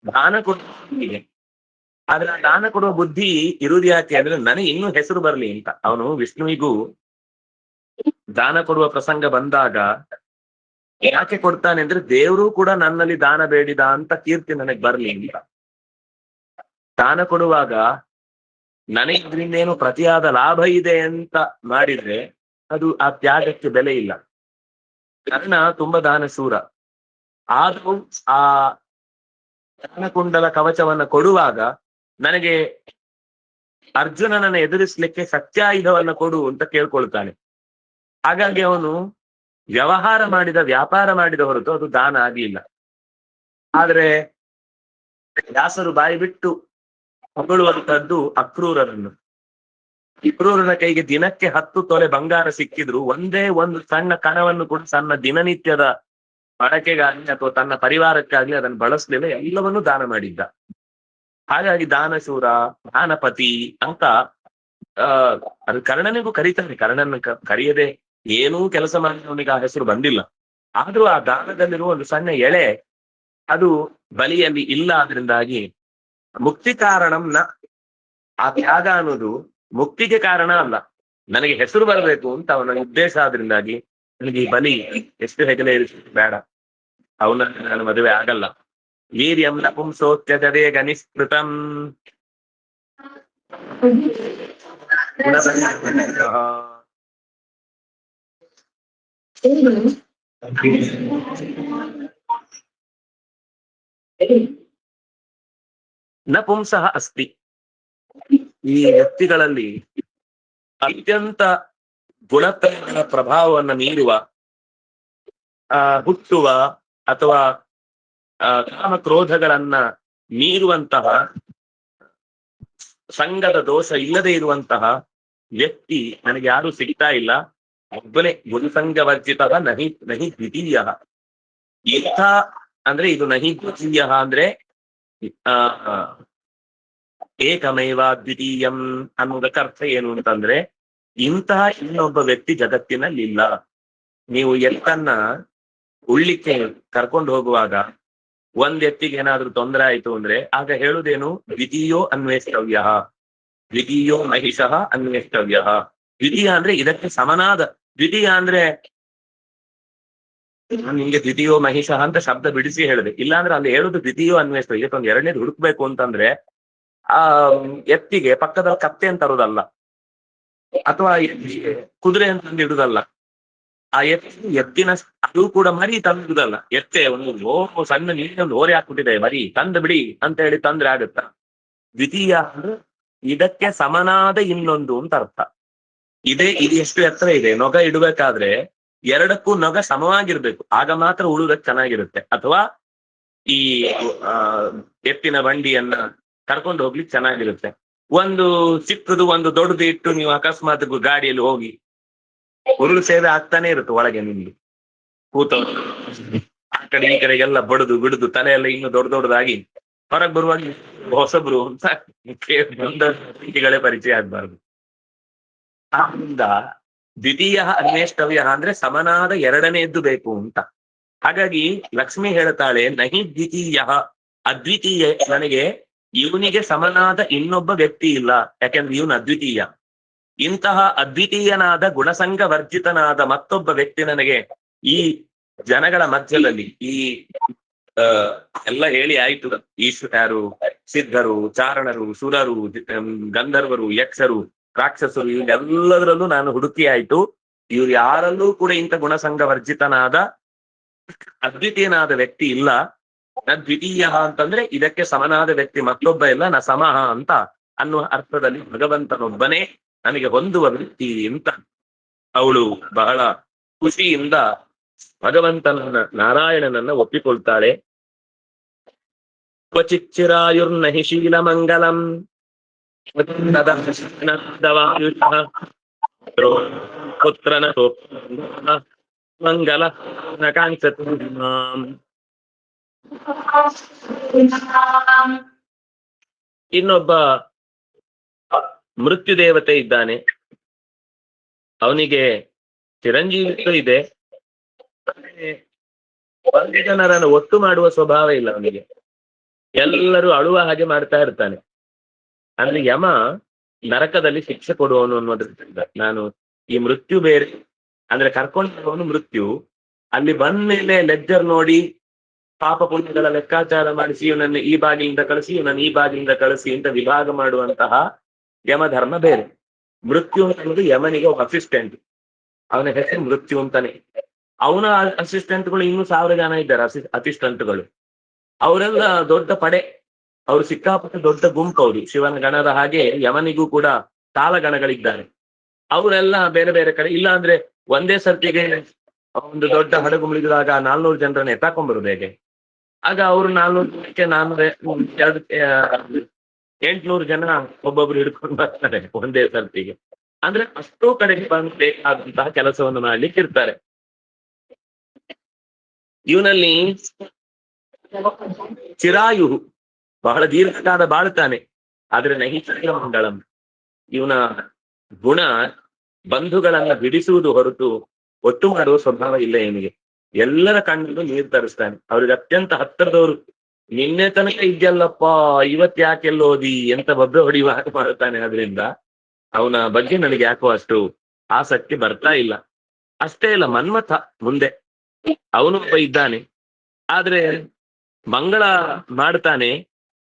ದಾನ ಕೊಡುವ, ಆದ್ರೆ ಆ ದಾನ ಕೊಡುವ ಬುದ್ಧಿ ಇರುವುದು ಯಾಕೆ ಅಂದ್ರೆ ನನಗೆ ಇನ್ನೂ ಹೆಸರು ಬರ್ಲಿ ಅಂತ. ಅವನು ವಿಷ್ಣುವಿಗೂ ದಾನ ಕೊಡುವ ಪ್ರಸಂಗ ಬಂದಾಗ ಯಾಕೆ ಕೊಡ್ತಾನೆ ಅಂದ್ರೆ ದೇವರು ಕೂಡ ನನ್ನಲ್ಲಿ ದಾನ ಬೇಡಿದ ಅಂತ ಕೀರ್ತಿ ನನಗೆ ಬರ್ಲಿ ಅಂತ. ದಾನ ಕೊಡುವಾಗ ನನಗೆ ಇದರಿಂದೇನು ಪ್ರತಿಯಾದ ಲಾಭ ಇದೆ ಅಂತ ಮಾಡಿದ್ರೆ ಅದು ಆ ತ್ಯಾಗಕ್ಕೆ ಬೆಲೆ ಇಲ್ಲ. ಕರ್ಣ ತುಂಬಾ ದಾನಶೂರ. ಆದ್ರೂ ಆ ದಾನಕುಂಡಲ ಕವಚವನ್ನ ಕೊಡುವಾಗ ನನಗೆ ಅರ್ಜುನನನ್ನು ಎದುರಿಸ್ಲಿಕ್ಕೆ ಸತ್ಯಾಯುಧವನ್ನ ಕೊಡು ಅಂತ ಕೇಳ್ಕೊಳ್ತಾನೆ. ಹಾಗಾಗಿ ಅವನು ವ್ಯಾಪಾರ ಮಾಡಿದ ಹೊರತು ಅದು ದಾನ ಆಗ್ಲಿಲ್ಲ. ಆದ್ರೆ ವ್ಯಾಸರು ಬಾಯಿ ಬಿಟ್ಟು ಹೊಗಳುವಂತದ್ದು ಅಕ್ರೂರನನ್ನು. ಅಕ್ರೂರನ ಕೈಗೆ ದಿನಕ್ಕೆ 10 ತೊಲೆ ಬಂಗಾರ ಸಿಕ್ಕಿದ್ರು ಒಂದೇ ಒಂದು ಸಣ್ಣ ಕಣವನ್ನು ಕೂಡ ತನ್ನ ದಿನನಿತ್ಯದ ಬಳಕೆಗಾಗ್ಲಿ ಅಥವಾ ತನ್ನ ಪರಿವಾರಕ್ಕಾಗ್ಲಿ ಅದನ್ನು ಬಳಸಲಿಲ್ಲ, ಎಲ್ಲವನ್ನೂ ದಾನ ಮಾಡಿದ್ದ. ಹಾಗಾಗಿ ದಾನಶೂರ, ದಾನಪತಿ ಅಂತ ಅದು ಕರ್ಣನಿಗೂ ಕರೀತಾನೆ. ಕರ್ಣನ ಕರೆಯದೆ ಏನೂ ಕೆಲಸ ಮಾಡಿದವನಿಗೆ ಆ ಹೆಸರು ಬಂದಿಲ್ಲ. ಆದ್ರೂ ಆ ದಾನದಲ್ಲಿರುವ ಒಂದು ಸಣ್ಣ ಎಳೆ ಅದು ಬಲಿಯಲ್ಲಿ ಇಲ್ಲ. ಆದ್ರಿಂದಾಗಿ ಮುಕ್ತಿ ಕಾರಣಂನ, ಆ ತ್ಯಾಗ ಅನ್ನೋದು ಮುಕ್ತಿಗೆ ಕಾರಣ ಅಲ್ಲ, ನನಗೆ ಹೆಸರು ಬರಬೇಕು ಅಂತ ಅವನ ಉದ್ದೇಶ. ಆದ್ರಿಂದಾಗಿ ನನಗೆ ಈ ಬಲಿ ಎಷ್ಟು ಹೆಗಲೇ ಇರಿಸಿ ಬೇಡ, ಅವನ ನಾನು ಮದುವೆ ಆಗಲ್ಲ. ವೀರ್ಯಂ ನಪುಂಸೋತ್ಯಜರೇಗ ನಿಸ್ಕೃತಂ. ನಪುಂಸಃ ಅಸ್ತಿ. ಈ ವ್ಯಕ್ತಿಗಳಲ್ಲಿ ಅತ್ಯಂತ ಗುಣತ್ರಯಗಳ ಪ್ರಭಾವವನ್ನು ಮೀರುವ ಹುಟ್ಟುವ ಅಥವಾ ಕಾಮ ಕ್ರೋಧಗಳನ್ನ ಮೀರುವಂತಹ ಸಂಘದ ದೋಷ ಇಲ್ಲದೆ ಇರುವಂತಹ ವ್ಯಕ್ತಿ ನನಗೆ ಯಾರು ಸಿಗ್ತಾ ಇಲ್ಲ. ಒಬ್ಬನೇ ಗುರುಸಂಗ ವರ್ಜಿತ ನಹಿ ನಹಿ ದ್ವಿತೀಯ. ಇಂಥ ಅಂದ್ರೆ ಇದು ನಹಿ ದ್ವಿತೀಯ ಅಂದ್ರೆ ಏಕಮೇವ ದ್ವಿತೀಯಂ ಅನ್ನೋದಕ್ಕೆ ಅರ್ಥ ಏನು ಅಂತಂದ್ರೆ ಇಂತಹ ಇನ್ನೊಬ್ಬ ವ್ಯಕ್ತಿ ಜಗತ್ತಿನಲ್ಲಿಲ್ಲ. ನೀವು ಎತ್ತನ್ನ ಉಳ್ಳಿಕ್ಕೆ ಕರ್ಕೊಂಡು ಹೋಗುವಾಗ ಒಂದ್ ಎತ್ತಿಗೆ ಏನಾದ್ರೂ ತೊಂದರೆ ಆಯ್ತು ಅಂದ್ರೆ ಆಗ ಹೇಳುದೇನು? ದ್ವಿತೀಯೋ ಅನ್ವೇಷ್ಟವ್ಯ, ದ್ವಿತೀಯೋ ಮಹಿಷಃ ಅನ್ವೇಷ್ಟವ್ಯ. ದ್ವಿತೀಯ ಅಂದ್ರೆ ಇದಕ್ಕೆ ಸಮನಾದ. ದ್ವಿತೀಯ ಅಂದ್ರೆ ನಾನು ನಿಮ್ಗೆ ದ್ವಿತೀಯೋ ಮಹಿಷ ಅಂತ ಶಬ್ದ ಬಿಡಿಸಿ ಹೇಳಿದೆ. ಇಲ್ಲಾಂದ್ರೆ ಅಲ್ಲಿ ಹೇಳುದು ದ್ವಿತೀಯೋ ಅನ್ವೇಷ. ಇದಕ್ಕೊಂದು ಎರಡನೇದು ಹುಡುಕ್ಬೇಕು ಅಂತಂದ್ರೆ ಆ ಎತ್ತಿಗೆ ಪಕ್ಕದಲ್ಲಿ ಕತ್ತೆ ಅಂತ ತರುದಲ್ಲ, ಅಥವಾ ಎತ್ತಿಗೆ ಕುದುರೆ ಅಂತ ಇಡುದಲ್ಲ. ಆ ಎತ್ತಿನ ಅದು ಕೂಡ ಮರಿ ತಂದುದಲ್ಲ. ಎತ್ತೆ ಒಂದು ಸಣ್ಣ ನೀರಿನೊಂದು ಓರೆ ಹಾಕ್ಬಿಟ್ಟಿದೆ, ಮರಿ ತಂದು ಬಿಡಿ ಅಂತ ಹೇಳಿ ತಂದ್ರೆ ಆಗುತ್ತಾ? ದ್ವಿತೀಯ ಅಂದ್ರೆ ಇದಕ್ಕೆ ಸಮನಾದ ಇನ್ನೊಂದು ಅಂತ ಅರ್ಥ. ಇದು ಎಷ್ಟು ಎತ್ತರ ಇದೆ, ನೊಗ ಇಡಬೇಕಾದ್ರೆ ಎರಡಕ್ಕೂ ನೊಗ ಸಮವಾಗಿರ್ಬೇಕು, ಆಗ ಮಾತ್ರ ಉಳುವುದಕ್ಕೆ ಚೆನ್ನಾಗಿರುತ್ತೆ. ಅಥವಾ ಈ ಆ ಎತ್ತಿನ ಬಂಡಿಯನ್ನ ಕರ್ಕೊಂಡು ಹೋಗ್ಲಿಕ್ಕೆ ಚೆನ್ನಾಗಿರುತ್ತೆ. ಒಂದು ಚಿಕ್ಕದು ಒಂದು ದೊಡ್ಡದು ಇಟ್ಟು ನೀವು ಅಕಸ್ಮಾತ್ ಗಾಡಿಯಲ್ಲಿ ಹೋಗಿ ಉರುಳು ಸೇವೆ ಆಗ್ತಾನೆ ಇರುತ್ತೆ ಒಳಗೆ. ನಿಮ್ಗೆ ಕೂತವರು ಆ ಕಡೆ ಈ ಕಡೆಗೆಲ್ಲ ಬಡದು ಬಿಡುದು ತಲೆಯೆಲ್ಲ ಇನ್ನು ದೊಡ್ಡ ದೊಡ್ಡದಾಗಿ ಹೊರಗೆ ಬರುವಾಗ ಹೊಸಬ್ರು ಅಂತ ಪ್ರೀತಿಗಳೇ ಪರಿಚಯ ಆಗ್ಬಾರ್ದು. ಆದ್ರಿಂದ ದ್ವಿತೀಯ ಅನ್ವೇಷ್ಟವ್ಯ ಅಂದ್ರೆ ಸಮನಾದ ಎರಡನೆಯದ್ದು ಬೇಕು ಅಂತ. ಹಾಗಾಗಿ ಲಕ್ಷ್ಮಿ ಹೇಳ್ತಾಳೆ, ನಹಿ ದ್ವಿತೀಯ, ಅದ್ವಿತೀಯ, ನನಗೆ ಇವನಿಗೆ ಸಮನಾದ ಇನ್ನೊಬ್ಬ ವ್ಯಕ್ತಿ ಇಲ್ಲ, ಯಾಕೆಂದ್ರೆ ಇವನು ಅದ್ವಿತೀಯ. ಇಂತಹ ಅದ್ವಿತೀಯನಾದ ಗುಣಸಂಗ ವರ್ಜಿತನಾದ ಮತ್ತೊಬ್ಬ ವ್ಯಕ್ತಿ ನನಗೆ ಈ ಜನಗಳ ಮಧ್ಯದಲ್ಲಿ ಈ ಎಲ್ಲ ಹೇಳಿ ಆಯ್ತು. ಯಾರು ಸಿದ್ಧರು, ಚಾರಣರು, ಸುರರು, ಗಂಧರ್ವರು, ಯಕ್ಷರು, ರಾಕ್ಷಸರು, ಇವರೆಲ್ಲದರಲ್ಲೂ ನಾನು ಹುಡುಕಿ ಆಯ್ತು. ಇವ್ರು ಯಾರಲ್ಲೂ ಕೂಡ ಇಂಥ ಗುಣಸಂಗ ವರ್ಜಿತನಾದ ಅದ್ವಿತೀಯನಾದ ವ್ಯಕ್ತಿ ಇಲ್ಲ. ನ ದ್ವಿತೀಯ ಅಂತಂದ್ರೆ ಇದಕ್ಕೆ ಸಮನಾದ ವ್ಯಕ್ತಿ ಮತ್ತೊಬ್ಬ ಇಲ್ಲ, ನ ಸಮಹ ಅಂತ ಅನ್ನುವ ಅರ್ಥದಲ್ಲಿ ಭಗವಂತನೊಬ್ಬನೇ ನನಗೆ ಹೊಂದುವ ವ್ಯಕ್ತಿ ಅಂತ ಅವಳು ಬಹಳ ಖುಷಿಯಿಂದ ಭಗವಂತನನ್ನ, ನಾರಾಯಣನನ್ನ ಒಪ್ಪಿಕೊಳ್ತಾಳೆ. ಕ್ವಚಿಚ್ಚಿರಾಯುರ್ನಹಿ ಶೀಲ ಮಂಗಲಂ ಪುತ್ರನ ಮಂಗಲ ಕಾಂಕ್ಷತೆ. ಇನ್ನೊಬ್ಬ ಮೃತ್ಯು ದೇವತೆ ಇದ್ದಾನೆ, ಅವನಿಗೆ ಚಿರಂಜೀವಿತ್ವ ಇದೆ, ಒಂದು ಜನರನ್ನು ಒಟ್ಟು ಮಾಡುವ ಸ್ವಭಾವ ಇಲ್ಲ ಅವನಿಗೆ. ಎಲ್ಲರೂ ಅಳುವ ಹಾಗೆ ಮಾಡ್ತಾ ಇರ್ತಾನೆ. ಅಂದ್ರೆ ಯಮ ನರಕದಲ್ಲಿ ಶಿಕ್ಷೆ ಕೊಡುವವನು ಅನ್ನೋದ್ರಿಂದ, ನಾನು ಈ ಮೃತ್ಯು ಬೇರೆ ಅಂದ್ರೆ ಕರ್ಕೊಂಡು ಮೃತ್ಯು ಅಲ್ಲಿ ಬಂದ್ಮೇಲೆ ಲೆಜ್ಜರ್ ನೋಡಿ ಪಾಪ ಪುಣ್ಯಗಳ ಲೆಕ್ಕಾಚಾರ ಮಾಡಿಸಿ ಇವನನ್ನು ಈ ಬಾಗಿಲಿಂದ ಕಳಿಸಿ, ಇವನನ್ನು ಈ ಬಾಗಿಲಿಂದ ಕಳಿಸಿ ಅಂತ ವಿಭಾಗ ಮಾಡುವಂತಹ ಯಮಧರ್ಮ ಬೇರೆ. ಮೃತ್ಯು ಅನ್ನೋದು ಯಮನಿಗೆ ಒಬ್ಬ ಅಸಿಸ್ಟೆಂಟ್, ಅವನ ಹೆಸರು ಮೃತ್ಯು ಅಂತಾನೆ. ಅವನ ಅಸಿಸ್ಟೆಂಟ್ಗಳು ಇನ್ನೂ 1000 ಜನ ಇದ್ದಾರೆ, ಅಸಿಸ್ಟೆಂಟ್ಗಳು. ಅವರೆಲ್ಲ ದೊಡ್ಡ ಪಡೆ, ಅವರು ಸಿಕ್ಕಾಪಟ್ಟೆ ದೊಡ್ಡ ಗುಂಪು. ಅವರು ಶಿವನ ಗಣದ ಹಾಗೆ ಯಮನಿಗೂ ಕೂಡ ಕಾಲಗಣಗಳಿದ್ದಾರೆ. ಅವರೆಲ್ಲ ಬೇರೆ ಬೇರೆ ಕಡೆ, ಇಲ್ಲ ಅಂದ್ರೆ ಒಂದೇ ಸರ್ತಿಗೆ ಒಂದು ದೊಡ್ಡ ಹಡಗು ಮುಳುಗಿದಾಗ 400 ಜನರನ್ನ ಎತ್ತಾಕೊಂಡ್ಬರುದು ಹೇಗೆ? ಆಗ ಅವರು 400 ಜನಕ್ಕೆ 800 ಜನ ಒಬ್ಬೊಬ್ರು ಹಿಡ್ಕೊಂಡು ಬರ್ತಾರೆ ಒಂದೇ ಸರ್ತಿಗೆ. ಅಂದ್ರೆ ಅಷ್ಟೋ ಕಡೆಗೆ ಬಂದು ಬೇಕಾದಂತಹ ಕೆಲಸವನ್ನು ಮಾಡ್ಲಿಕ್ಕೆ ಇರ್ತಾರೆ. ಇವನಲ್ಲಿ ಚಿರಾಯು ಬಹಳ ದೀರ್ಘಕಾಲ ಬಾಳ್ತಾನೆ, ಆದ್ರೆ ನೈಹಿಕ ಮಂಗಳಂ, ಇವನ ಗುಣ ಬಂಧುಗಳನ್ನ ಬಿಡಿಸುವುದು ಹೊರತು ಒಟ್ಟು ಮಾಡುವ ಸ್ವಭಾವ ಇಲ್ಲ ಇವನಿಗೆ. ಎಲ್ಲರ ಕಣ್ಣಲ್ಲೂ ನೀರು ತರಿಸ್ತಾನೆ. ಅವ್ರಿಗೆ ಅತ್ಯಂತ ಹತ್ತಿರದವರು, ನಿನ್ನೆ ತನಕ ಇದ್ಯಲ್ಲಪ್ಪ ಇವತ್ ಯಾಕೆಲ್ಲೋದಿ ಅಂತ ಬಬ್ಬೆ ಹೊಡಿಯುವ ಹಾಗೆ ಮಾಡ್ತಾನೆ. ಆದ್ರಿಂದ ಅವನ ಬಗ್ಗೆ ನನಗೆ ಯಾಕೋ ಅಷ್ಟು ಆಸಕ್ತಿ ಬರ್ತಾ ಇಲ್ಲ. ಅಷ್ಟೇ ಇಲ್ಲ, ಮನ್ಮಥ ಮುಂದೆ ಅವನು ಒಬ್ಬ ಇದ್ದಾನೆ, ಆದ್ರೆ ಮಂಗಳ ಮಾಡ್ತಾನೆ,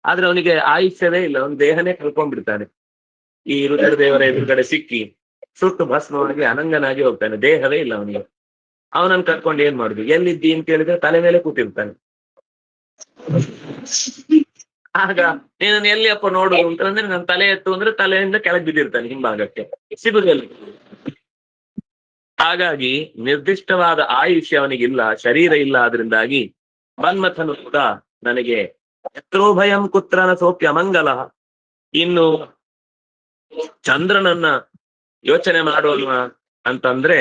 ಆದ್ರೆ ಅವನಿಗೆ ಆಯುಷ್ಯವೇ ಇಲ್ಲ, ಅವನ ದೇಹನೇ ಕಳ್ಕೊಂಡ್ಬಿಡ್ತಾನೆ. ಈ ರುದ್ರದೇವರ ಎದುರುಗಡೆ ಸಿಕ್ಕಿ ಸುಟ್ಟು ಭಸ್ಮವಾಗಿ ಅನಂಗನಾಗಿ ಹೋಗ್ತಾನೆ, ದೇಹವೇ ಇಲ್ಲ ಅವನಿಗೆ. ಅವನನ್ನು ಕರ್ಕೊಂಡು ಏನ್ ಮಾಡುದು? ಎಲ್ಲಿದ್ದಿ ಅಂತ ಹೇಳಿದ್ರೆ ತಲೆ ಮೇಲೆ ಕೂತಿರ್ತಾನೆ. ಆಗ ನೀನು ಎಲ್ಲಿ ಅಪ್ಪ ನೋಡುದು ಅಂತಂದ್ರೆ ನನ್ನ ತಲೆ ಎತ್ತು ಅಂದ್ರೆ ತಲೆಯಿಂದ ಕೆಳಗೆ ಬಿದ್ದಿರ್ತಾನೆ ಹಿಂಭಾಗಕ್ಕೆ, ಸಿಗುದಿಲ್ಲ. ಹಾಗಾಗಿ ನಿರ್ದಿಷ್ಟವಾದ ಆಯುಷ್ಯ ಅವನಿಗಿಲ್ಲ, ಶರೀರ ಇಲ್ಲ. ಆದ್ರಿಂದಾಗಿ ಮನ್ಮಥನು ಕೂಡ ನನಗೆ ಯತ್ರೋಭಯಂ ಕುತ್ರನ ಸೋಪ್ಯ ಮಂಗಲ. ಇನ್ನು ಚಂದ್ರನನ್ನ ಯೋಚನೆ ಮಾಡೋಣ ಅಂತಂದ್ರೆ,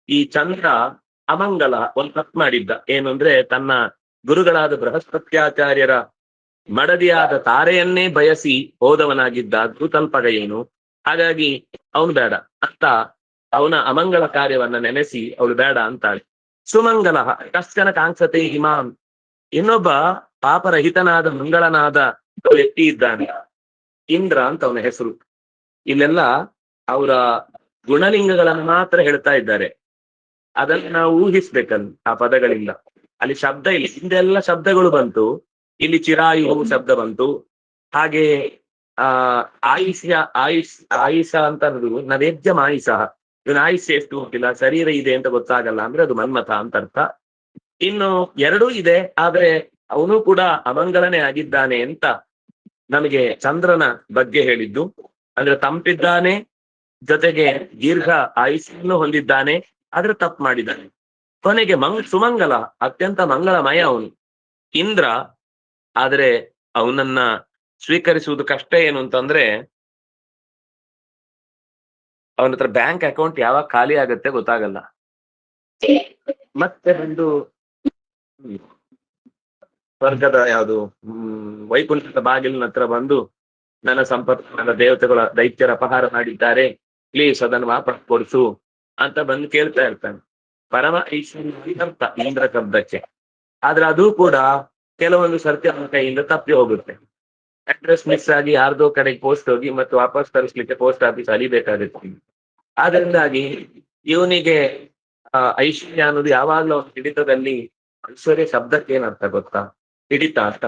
ಈ ಚಂದ್ರ ಅಮಂಗಲ ಒಂದು ತಪ್ಪು ಮಾಡಿದ್ದ. ಏನು ಅಂದ್ರೆ ತನ್ನ ಗುರುಗಳಾದ ಬೃಹಸ್ಪತ್ಯಾಚಾರ್ಯರ ಮಡದಿಯಾದ ತಾರೆಯನ್ನೇ ಬಯಸಿ ಹೋದವನಾಗಿದ್ದ ತಲ್ಪಗ ಏನು. ಹಾಗಾಗಿ ಅವನು ಬೇಡ ಅಂತ ಅವನ ಅಮಂಗಳ ಕಾರ್ಯವನ್ನ ನೆನೆಸಿ ಅವಳು ಬೇಡ ಅಂತಾಳೆ. ಸುಮಂಗಲ ಕಶ್ಚನ ಕಾಂಕ್ಷತೆ ಹಿಮಾಂ, ಇನ್ನೊಬ್ಬ ಪಾಪರಹಿತನಾದ ಮಂಗಳನಾದ ವ್ಯಕ್ತಿ ಇದ್ದಾನೆ, ಇಂದ್ರ ಅಂತ ಅವನ ಹೆಸರು. ಇಲ್ಲೆಲ್ಲ ಅವರ ಗುಣಲಿಂಗಗಳನ್ನು ಮಾತ್ರ ಹೇಳ್ತಾ ಇದ್ದಾರೆ. ಅದನ್ನ ನಾವು ಊಹಿಸ್ಬೇಕಲ್ಲಿ ಆ ಪದಗಳಿಂದ. ಅಲ್ಲಿ ಶಬ್ದ ಇಲ್ಲ, ಹಿಂದೆಲ್ಲ ಶಬ್ದಗಳು ಬಂತು, ಇಲ್ಲಿ ಚಿರಾಯು ಶಬ್ದ ಬಂತು. ಹಾಗೆ ಆ ಆಯುಷ್ಯ ಆಯುಷ ಅಂತ ಅನ್ನೋದು ನವೇದ್ಯಂ ಆಯುಷ, ಇವನ್ ಆಯುಷ್ಯ ಎಷ್ಟು ಗೊತ್ತಿಲ್ಲ, ಶರೀರ ಇದೆ ಅಂತ ಗೊತ್ತಾಗಲ್ಲ ಅಂದ್ರೆ ಅದು ಮನ್ಮಥ ಅಂತ ಅರ್ಥ. ಇನ್ನು ಎರಡೂ ಇದೆ, ಆದ್ರೆ ಅವನು ಕೂಡ ಅಮಂಗಳನೇ ಆಗಿದ್ದಾನೆ ಅಂತ ನಮಗೆ ಚಂದ್ರನ ಬಗ್ಗೆ ಹೇಳಿದ್ದು. ಅಂದ್ರೆ ತಂಪಿದ್ದಾನೆ, ಜೊತೆಗೆ ದೀರ್ಘ ಆಯುಷ್ಯನ್ನು ಹೊಂದಿದ್ದಾನೆ, ಆದ್ರೆ ತಪ್ಪು ಮಾಡಿದ್ದಾನೆ. ಕೊನೆಗೆ ಸುಮಂಗಲ, ಅತ್ಯಂತ ಮಂಗಳಮಯ ಅವನು ಇಂದ್ರ. ಆದ್ರೆ ಅವನನ್ನ ಸ್ವೀಕರಿಸುವುದು ಕಷ್ಟ. ಏನು ಅಂತಂದ್ರೆ ಅವನ ಹತ್ರ ಬ್ಯಾಂಕ್ ಅಕೌಂಟ್ ಯಾವಾಗ ಖಾಲಿ ಆಗತ್ತೆ ಗೊತ್ತಾಗಲ್ಲ. ಮತ್ತೆ ಒಂದು ಸ್ವರ್ಗದ ಯಾವುದು ವೈಕುಂಠದ ಬಾಗಿಲಿನ ಹತ್ರ ಬಂದು ನನ್ನ ಸಂಪರ್ಕ ದೇವತೆಗಳ ದೈತ್ಯರ ಅಪಹಾರ ಮಾಡಿದ್ದಾರೆ, ಪ್ಲೀಸ್ ಅದನ್ನು ವಾಪಸ್ ಕೊಡಿಸು ಅಂತ ಬಂದು ಕೇಳ್ತಾ ಇರ್ತಾನೆ. ಪರಮ ಐಶ್ವರ್ಯ ಅರ್ಥ ಇಂದ್ರ ಶಬ್ದಕ್ಕೆ. ಆದ್ರೆ ಅದು ಕೂಡ ಕೆಲವೊಂದು ಸರ್ತಿ ಅವನ ಕೈಯಿಂದ ತಪ್ಪಿ ಹೋಗುತ್ತೆ. ಅಡ್ರೆಸ್ ಮಿಸ್ ಆಗಿ ಯಾರ್ದೋ ಕಡೆಗೆ ಪೋಸ್ಟ್ ಹೋಗಿ ಮತ್ತೆ ವಾಪಸ್ ತರಿಸ್ಲಿಕ್ಕೆ ಪೋಸ್ಟ್ ಆಫೀಸ್ ಅಲಿಬೇಕಾಗುತ್ತೆ. ಆದ್ರಿಂದಾಗಿ ಇವನಿಗೆ ಐಶ್ವರ್ಯ ಅನ್ನೋದು ಯಾವಾಗ್ಲೂ ಅವನ ಹಿಡಿತದಲ್ಲಿ. ಐಶ್ವರ್ಯ ಶಬ್ದಕ್ಕೆ ಏನರ್ಥ ಗೊತ್ತಾ? ಹಿಡಿತ ಅರ್ಥ.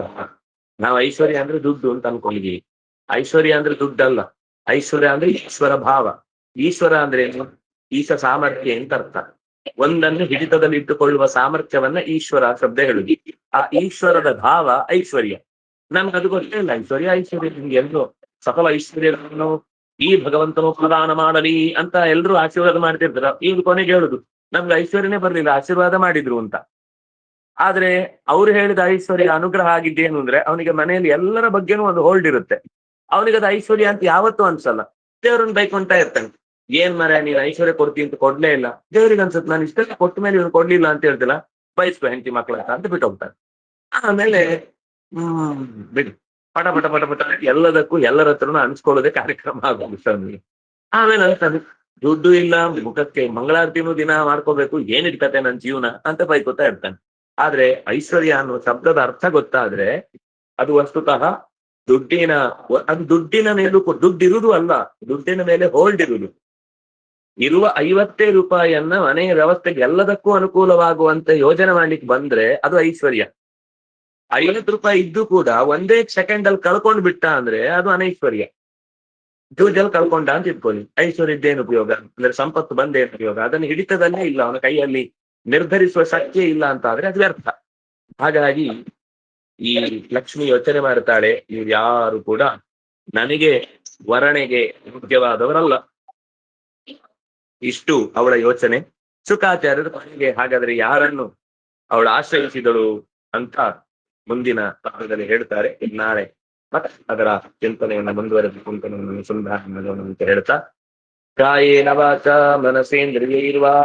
ನಾವು ಐಶ್ವರ್ಯ ಅಂದ್ರೆ ದುಡ್ಡು ಅಂತ ಅನ್ಕೊಂಡಿದೀವಿ. ಐಶ್ವರ್ಯ ಅಂದ್ರೆ ದುಡ್ಡಲ್ಲ, ಐಶ್ವರ್ಯ ಅಂದ್ರೆ ಈಶ್ವರ ಭಾವ. ಈಶ್ವರ ಅಂದ್ರೆ ಏನು? ಈಶ ಸಾಮರ್ಥ್ಯ ಅಂತ ಅರ್ಥ. ಒಂದನ್ನು ಹಿಡಿತದಲ್ಲಿ ಇಟ್ಟುಕೊಳ್ಳುವ ಸಾಮರ್ಥ್ಯವನ್ನ ಈಶ್ವರ ಶಬ್ದ ಹೇಳುದು. ಆ ಈಶ್ವರದ ಭಾವ ಐಶ್ವರ್ಯ. ನಮ್ಗೆ ಅದು ಗೊತ್ತೇ ಇಲ್ಲ. ಐಶ್ವರ್ಯ ನಿಮ್ಗೆ ಎಲ್ಲೋ ಸಕಲ ಐಶ್ವರ್ಯಗಳನ್ನು ಈ ಭಗವಂತನು ಪ್ರದಾನ ಮಾಡಲಿ ಅಂತ ಎಲ್ರು ಆಶೀರ್ವಾದ ಮಾಡ್ತಿರ್ತಾರ. ಈಗ ಕೊನೆಗೆ ಹೇಳುದು ನಮ್ಗೆ ಐಶ್ವರ್ಯನೇ ಬರ್ಲಿಲ್ಲ, ಆಶೀರ್ವಾದ ಮಾಡಿದ್ರು ಅಂತ. ಆದ್ರೆ ಅವ್ರು ಹೇಳಿದ ಐಶ್ವರ್ಯ ಅನುಗ್ರಹ ಆಗಿದ್ದೇನು ಅಂದ್ರೆ ಅವನಿಗೆ ಮನೆಯಲ್ಲಿ ಎಲ್ಲರ ಬಗ್ಗೆನೂ ಒಂದು ಹೋಲ್ಡ್ ಇರುತ್ತೆ. ಅವನಿಗೆ ಅದು ಐಶ್ವರ್ಯ ಅಂತ ಯಾವತ್ತೂ ಅನ್ಸಲ್ಲ. ದೇವ್ರನ್ನ ಬೈಕೊಂತ ಇರ್ತಾನೆ, ಏನ್ ಮರ ನೀನ್ ಐಶ್ವರ್ಯ ಕೊಡ್ತೀನಿ ಅಂತ ಕೊಡ್ಲೇ ಇಲ್ಲ. ದೇವ್ರಿಗೆ ಅನ್ಸುತ್ತೆ ನಾನು ಇಷ್ಟೆಲ್ಲ ಕೊಟ್ಟ ಮೇಲೆ ಇವನು ಕೊಡ್ಲಿಲ್ಲ ಅಂತ ಹೇಳ್ತಿಲ್ಲ, ಬಯಸ್ಕೊ ಹೆಂಡತಿ ಮಕ್ಳ ಅಂತ ಬಿಟ್ಟು ಹೋಗ್ತಾನೆ. ಆಮೇಲೆ ಬಿಡಿ, ಪಟ ಪಟ ಪಟ ಪಟ ಎಲ್ಲದಕ್ಕೂ ಎಲ್ಲರ ಹತ್ರನು ಅನ್ಸ್ಕೊಳ್ಳೋದೇ ಕಾರ್ಯಕ್ರಮ ಆಗೋಗ್ಬಿಟ್ಟು ಆಮೇಲೆ ಅಂತಾನೆ ದುಡ್ಡು ಇಲ್ಲ, ಮುಖಕ್ಕೆ ಮಂಗಳಾರತಿನೂ ದಿನ ಮಾಡ್ಕೋಬೇಕು, ಏನಿರ್ತತೆ ನನ್ನ ಜೀವನ ಅಂತ ಬೈಕೋತಾ ಇರ್ತಾನೆ. ಆದ್ರೆ ಐಶ್ವರ್ಯ ಅನ್ನೋ ಶಬ್ದದ ಅರ್ಥ ಗೊತ್ತಾದ್ರೆ ಅದು ವಸ್ತುತಃ ದುಡ್ಡಿನ ಮೇಲೂ ದುಡ್ಡಿರುವುದು ಅಲ್ಲ, ದುಡ್ಡಿನ ಮೇಲೆ ಹೋಲ್ಡ್ ಇರುವುದು. ಇರುವ 50 ರೂಪಾಯಿಯನ್ನ ಮನೆಯ ವ್ಯವಸ್ಥೆಗೆ ಎಲ್ಲದಕ್ಕೂ ಅನುಕೂಲವಾಗುವಂತೆ ಯೋಜನೆ ಮಾಡ್ಲಿಕ್ಕೆ ಬಂದ್ರೆ ಅದು ಐಶ್ವರ್ಯ. 50 ರೂಪಾಯಿ ಇದ್ದು ಕೂಡ ಒಂದೇ ಸೆಕೆಂಡ್ ಅಲ್ಲಿ ಕಳ್ಕೊಂಡ್ ಬಿಟ್ಟ ಅಂದ್ರೆ ಅದು ಅನೈಶ್ವರ್ಯ. ಜೂಜಲ್ ಕಳ್ಕೊಂಡ ಅಂತ ಇಟ್ಕೊಳ್ಳಿ, ಐಶ್ವರ್ಯ ಇದ್ದೇನು ಉಪಯೋಗ? ಅಂದ್ರೆ ಸಂಪತ್ತು ಬಂದೇನು ಉಪಯೋಗ? ಅದನ್ನು ಹಿಡಿತದಲ್ಲೇ ಇಲ್ಲ, ಅವನ ಕೈಯಲ್ಲಿ ನಿರ್ಧರಿಸುವ ಶಕ್ತಿ ಇಲ್ಲ ಅಂತ ಆದ್ರೆ ಅದು ವ್ಯರ್ಥ. ಹಾಗಾಗಿ ಈ ಲಕ್ಷ್ಮಿ ಯೋಚನೆ ಮಾಡ್ತಾಳೆ, ಇವ್ರು ಯಾರು ಕೂಡ ನನಗೆ ವರಣೆಗೆ ಮುಖ್ಯವಾದವರಲ್ಲ. ಇಷ್ಟು ಅವಳ ಯೋಚನೆ. ಶುಕಾಚಾರ್ಯರು ಕೊನೆಗೆ ಹಾಗಾದ್ರೆ ಯಾರನ್ನು ಅವಳು ಆಶ್ರಯಿಸಿದಳು ಅಂತ ಮುಂದಿನ ಭಾಗದಲ್ಲಿ ಹೇಳ್ತಾರೆ. ನಾಳೆ ಮತ್ತೆ ಅದರ ಚಿಂತನೆಯನ್ನು ಮುಂದುವರೆದ ಚಿಂತನೆಯನ್ನು ಸಂಧಾನ ಅಂತ ಹೇಳ್ತಾ, ಕಾಯೇನ ವಾಚ ಮನಸೇಂದ್ರಿಯೈರ್ವಾ